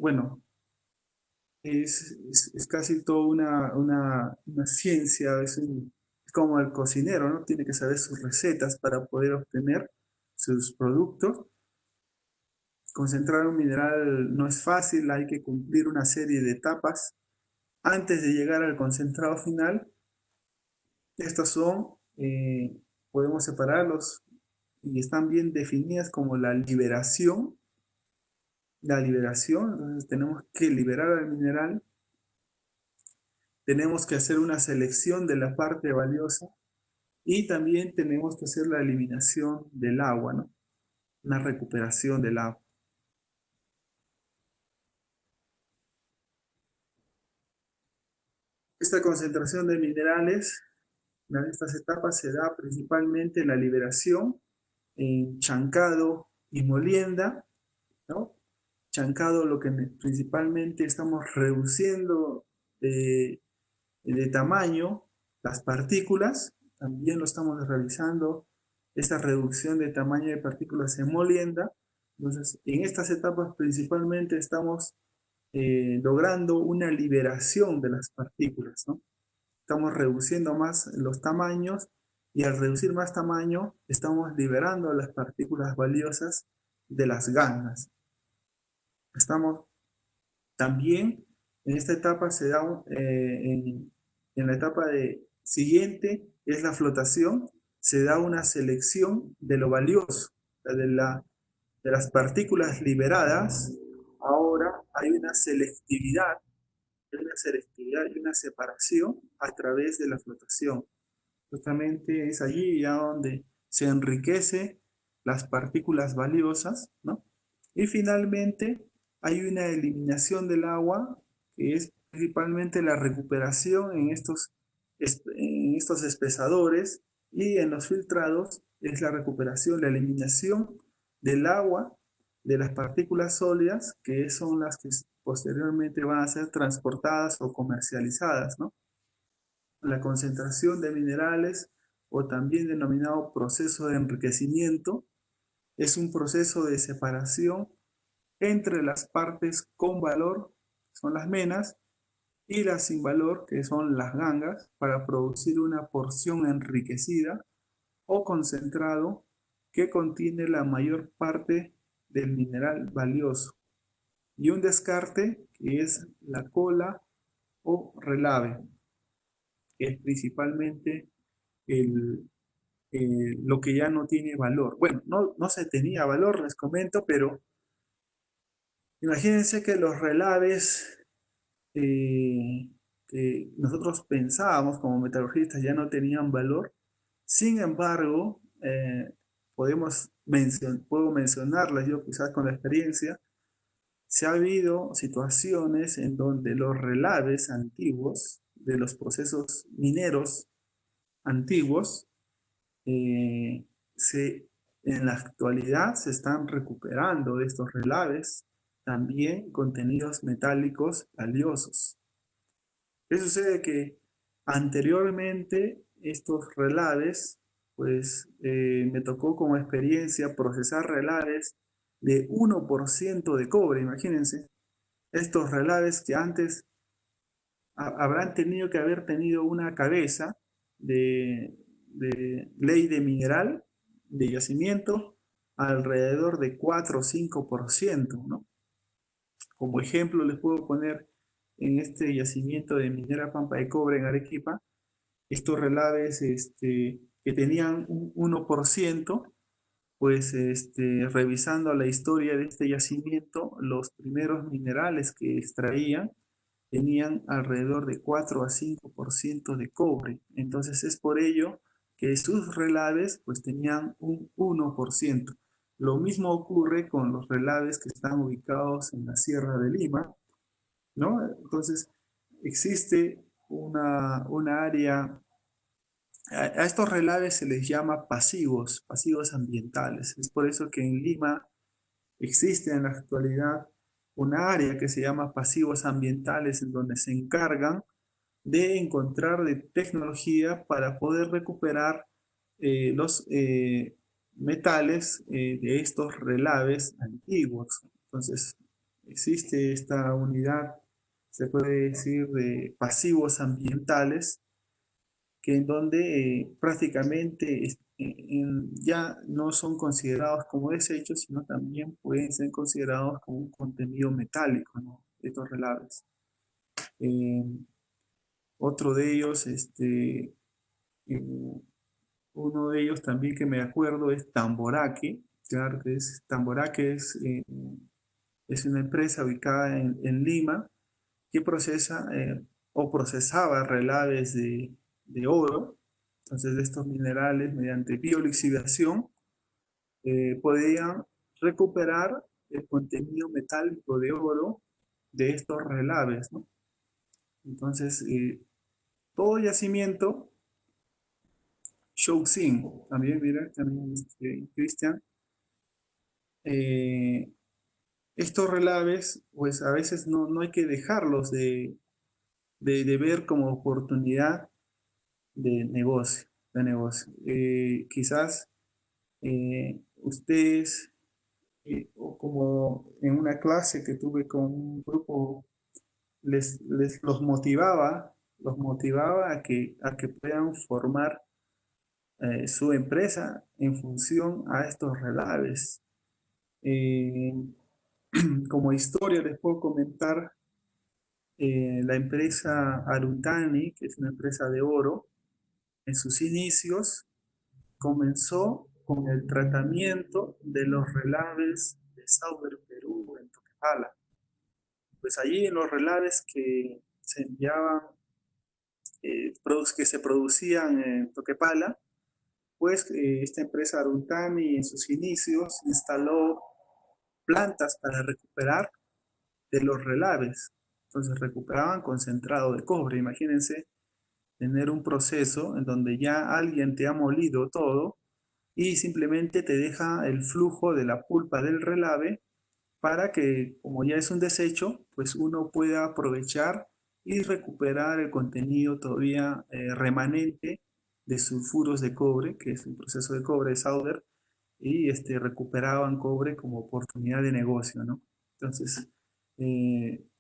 bueno, es casi toda una ciencia, es como el cocinero, ¿no? Tiene que saber sus recetas para poder obtener sus productos. Concentrar un mineral no es fácil, hay que cumplir una serie de etapas antes de llegar al concentrado final. Estas son podemos separarlos y están bien definidas como la liberación. La liberación, entonces tenemos que liberar al mineral, tenemos que hacer una selección de la parte valiosa y también tenemos que hacer la eliminación del agua, ¿no? Una recuperación del agua. Esta concentración de minerales, en estas etapas se da principalmente en la liberación, en chancado y molienda, ¿no? Chancado lo que principalmente estamos reduciendo de tamaño las partículas, también lo estamos realizando, esa reducción de tamaño de partículas en molienda. Entonces, en estas etapas principalmente estamos logrando una liberación de las partículas, ¿no? Estamos reduciendo más los tamaños y al reducir más tamaño estamos liberando las partículas valiosas de las gangas. Estamos también en esta etapa se da en la etapa siguiente es la flotación, se da una selección de lo valioso, de las partículas liberadas. Ahora hay una selectividad y una separación a través de la flotación. Justamente es allí ya donde se enriquece las partículas valiosas, ¿no? Y finalmente hay una eliminación del agua, que es principalmente la recuperación en estos espesadores, y en los filtrados es la recuperación, la eliminación del agua, de las partículas sólidas, que son las que posteriormente van a ser transportadas o comercializadas, ¿no? La concentración de minerales, o también denominado proceso de enriquecimiento, es un proceso de separación entre las partes con valor, que son las menas, y las sin valor, que son las gangas, para producir una porción enriquecida o concentrado que contiene la mayor parte del mineral valioso, y un descarte, que es la cola o relave, que es principalmente lo que ya no tiene valor. Bueno, no se tenía valor, les comento, pero imagínense que los relaves que nosotros pensábamos como metalurgistas ya no tenían valor. Sin embargo, puedo mencionarles yo quizás con la experiencia, se ha habido situaciones en donde los relaves antiguos de los procesos mineros antiguos, eh, en la actualidad se están recuperando de estos relaves también contenidos metálicos valiosos. ¿Qué sucede? Que anteriormente estos relaves, pues me tocó como experiencia procesar relaves de 1% de cobre, imagínense. Estos relaves que antes habrán tenido que haber tenido una cabeza de ley de mineral, de yacimiento, alrededor de 4 o 5%, ¿no? Como ejemplo les puedo poner en este yacimiento de Minera Pampa de Cobre en Arequipa, estos relaves que tenían un 1%, pues revisando la historia de este yacimiento, los primeros minerales que extraían tenían alrededor de 4 a 5% de cobre. Entonces es por ello que sus relaves pues tenían un 1%. Lo mismo ocurre con los relaves que están ubicados en la Sierra de Lima, ¿no? Entonces existe una área, a estos relaves se les llama pasivos ambientales. Es por eso que en Lima existe en la actualidad una área que se llama pasivos ambientales, en donde se encargan de encontrar de tecnología para poder recuperar los metales de estos relaves antiguos. Entonces, existe esta unidad, se puede decir, de pasivos ambientales, que en donde prácticamente ya no son considerados como desechos, sino también pueden ser considerados como un contenido metálico, ¿no? Estos relaves. Otro de ellos, Uno de ellos también que me acuerdo es Tamboraque. Claro que es Tamboraque, es una empresa ubicada en Lima que procesa o procesaba relaves de oro. Entonces, de estos minerales, mediante biolixiviación, podían recuperar el contenido metálico de oro de estos relaves, ¿no? Entonces, todo yacimiento, Shouxin, también, mira, también Cristian, eh, estos relaves, pues a veces no hay que dejarlos de ver como oportunidad de negocio. Quizás ustedes, o como en una clase que tuve con un grupo, los motivaba a que puedan formar su empresa en función a estos relaves. Eh, como historia les puedo comentar la empresa Arutani, que es una empresa de oro. En sus inicios comenzó con el tratamiento de los relaves de Sauber, Perú, en Toquepala. Pues allí en los relaves que se enviaban, que se producían en Toquepala, pues esta empresa Arutami en sus inicios instaló plantas para recuperar de los relaves. Entonces recuperaban concentrado de cobre. Imagínense tener un proceso en donde ya alguien te ha molido todo y simplemente te deja el flujo de la pulpa del relave para que, como ya es un desecho, pues uno pueda aprovechar y recuperar el contenido todavía remanente de sulfuros de cobre, que es un proceso de cobre de Sauber, y recuperaban cobre como oportunidad de negocio, ¿no? Entonces,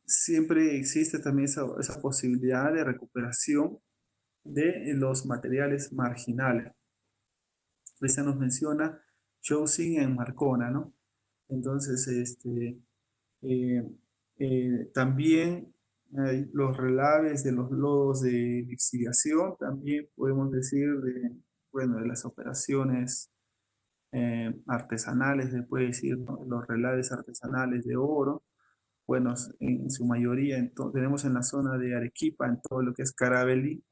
siempre existe también esa posibilidad de recuperación de los materiales marginales. Esa nos menciona Chousing en Marcona, ¿no? Entonces, eh, también hay los relaves de los lodos de lixiviación, también podemos decir bueno, de las operaciones artesanales, se puede decir, ¿no? Los relaves artesanales de oro, bueno, en su mayoría tenemos en la zona de Arequipa, en todo lo que es Carabelí,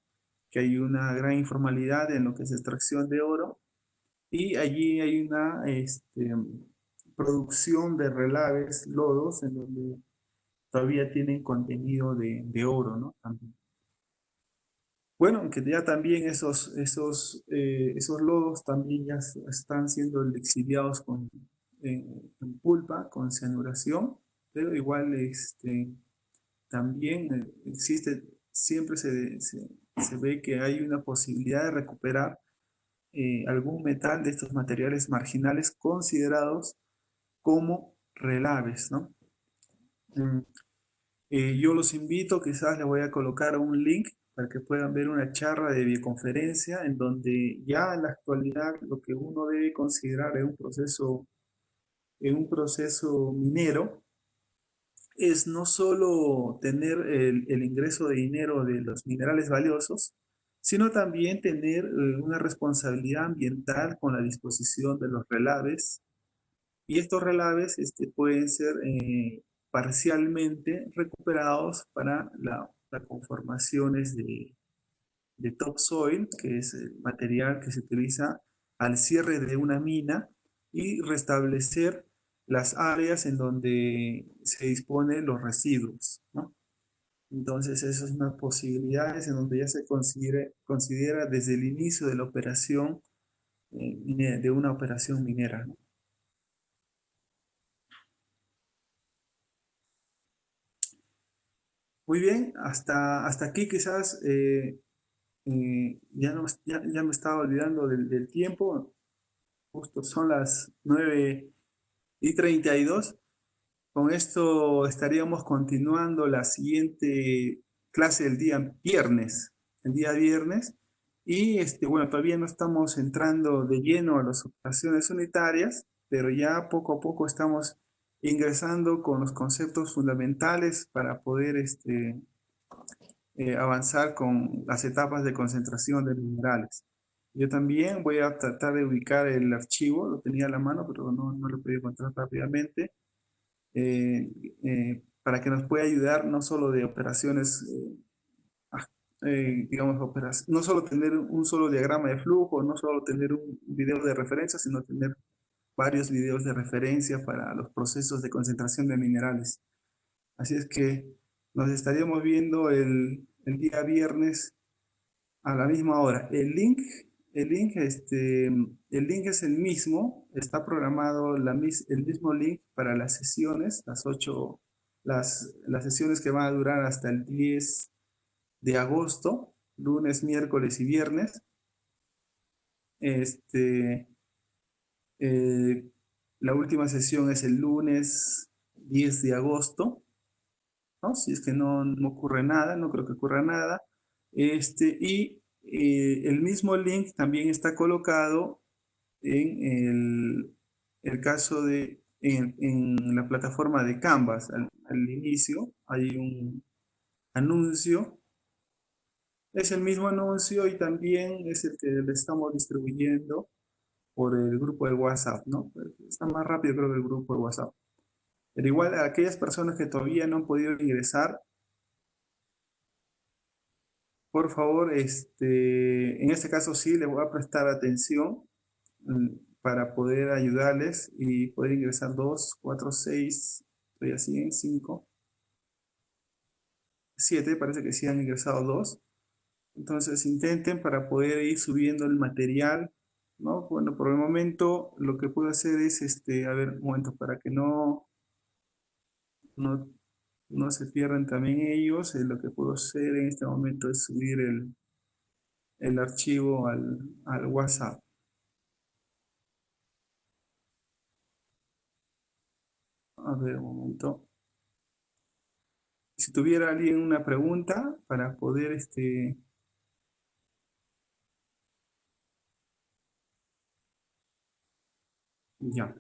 que hay una gran informalidad en lo que es extracción de oro, y allí hay una producción de relaves, lodos, en donde todavía tienen contenido de oro, ¿no? También. Bueno, aunque ya también esos lodos también ya están siendo lixiviados en pulpa, con cianuración, pero igual también existe, siempre se ve que hay una posibilidad de recuperar algún metal de estos materiales marginales considerados como relaves, ¿no? Mm, yo los invito, quizás les voy a colocar un link para que puedan ver una charla de videoconferencia en donde ya en la actualidad lo que uno debe considerar en un proceso minero es no solo tener el ingreso de dinero de los minerales valiosos, sino también tener una responsabilidad ambiental con la disposición de los relaves. Y estos relaves pueden ser parcialmente recuperados para las conformaciones de topsoil, que es el material que se utiliza al cierre de una mina, y restablecer las áreas en donde se disponen los residuos, ¿no? Entonces, esas son unas posibilidades en donde ya se considera desde el inicio de la operación, de una operación minera, ¿no? Muy bien, hasta aquí quizás ya me estaba olvidando del tiempo. Justo son las 9:32. Con esto estaríamos continuando la siguiente clase el día viernes. El día viernes. Y bueno, todavía no estamos entrando de lleno a las operaciones unitarias, pero ya poco a poco estamos ingresando con los conceptos fundamentales para poder avanzar con las etapas de concentración de minerales. Yo también voy a tratar de ubicar el archivo, lo tenía a la mano, pero no lo pude encontrar rápidamente, para que nos pueda ayudar no solo de operaciones, digamos, no solo tener un solo diagrama de flujo, no solo tener un video de referencia, sino tener varios videos de referencia para los procesos de concentración de minerales. Así es que nos estaríamos viendo el día viernes a la misma hora. El link es el mismo, está programado el mismo link para las sesiones, las sesiones que van a durar hasta el 10 de agosto, lunes, miércoles y viernes. Eh, la última sesión es el lunes 10 de agosto, ¿no? Si es que no ocurre nada, no creo que ocurra nada. El mismo link también está colocado en el caso en la plataforma de Canvas. Al inicio hay un anuncio. Es el mismo anuncio y también es el que le estamos distribuyendo por el grupo de WhatsApp, ¿no? Está más rápido creo que el grupo de WhatsApp. Pero igual a aquellas personas que todavía no han podido ingresar, por favor, en este caso sí, les voy a prestar atención para poder ayudarles y poder ingresar 2, 4, 6, estoy así en 5, 7, parece que sí han ingresado 2. Entonces intenten para poder ir subiendo el material, ¿no? Bueno, por el momento lo que puedo hacer es, a ver, un momento, para que no se pierdan también ellos, lo que puedo hacer en este momento es subir el archivo al WhatsApp. A ver, un momento. Si tuviera alguien una pregunta para poder, ya.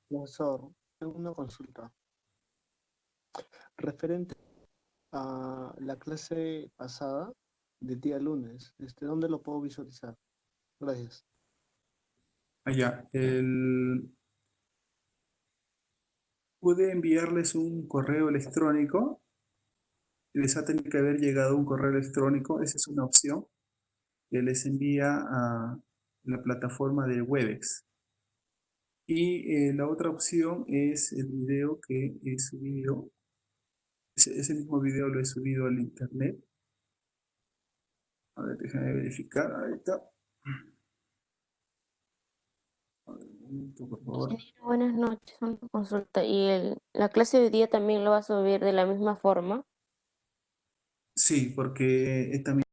Profesor, tengo una consulta. Referente a la clase pasada del día lunes, ¿dónde lo puedo visualizar? Gracias. Allá. Pude enviarles un correo electrónico. Les ha tenido que haber llegado un correo electrónico. Esa es una opción que les envía a la plataforma de Webex. Y la otra opción es el video que he subido. Ese mismo video lo he subido al internet. A ver, déjame verificar. Ahí está. A ver, un momento, por favor. Ingeniero, buenas noches, una consulta. ¿Y la clase de hoy día también lo va a subir de la misma forma? Sí, porque también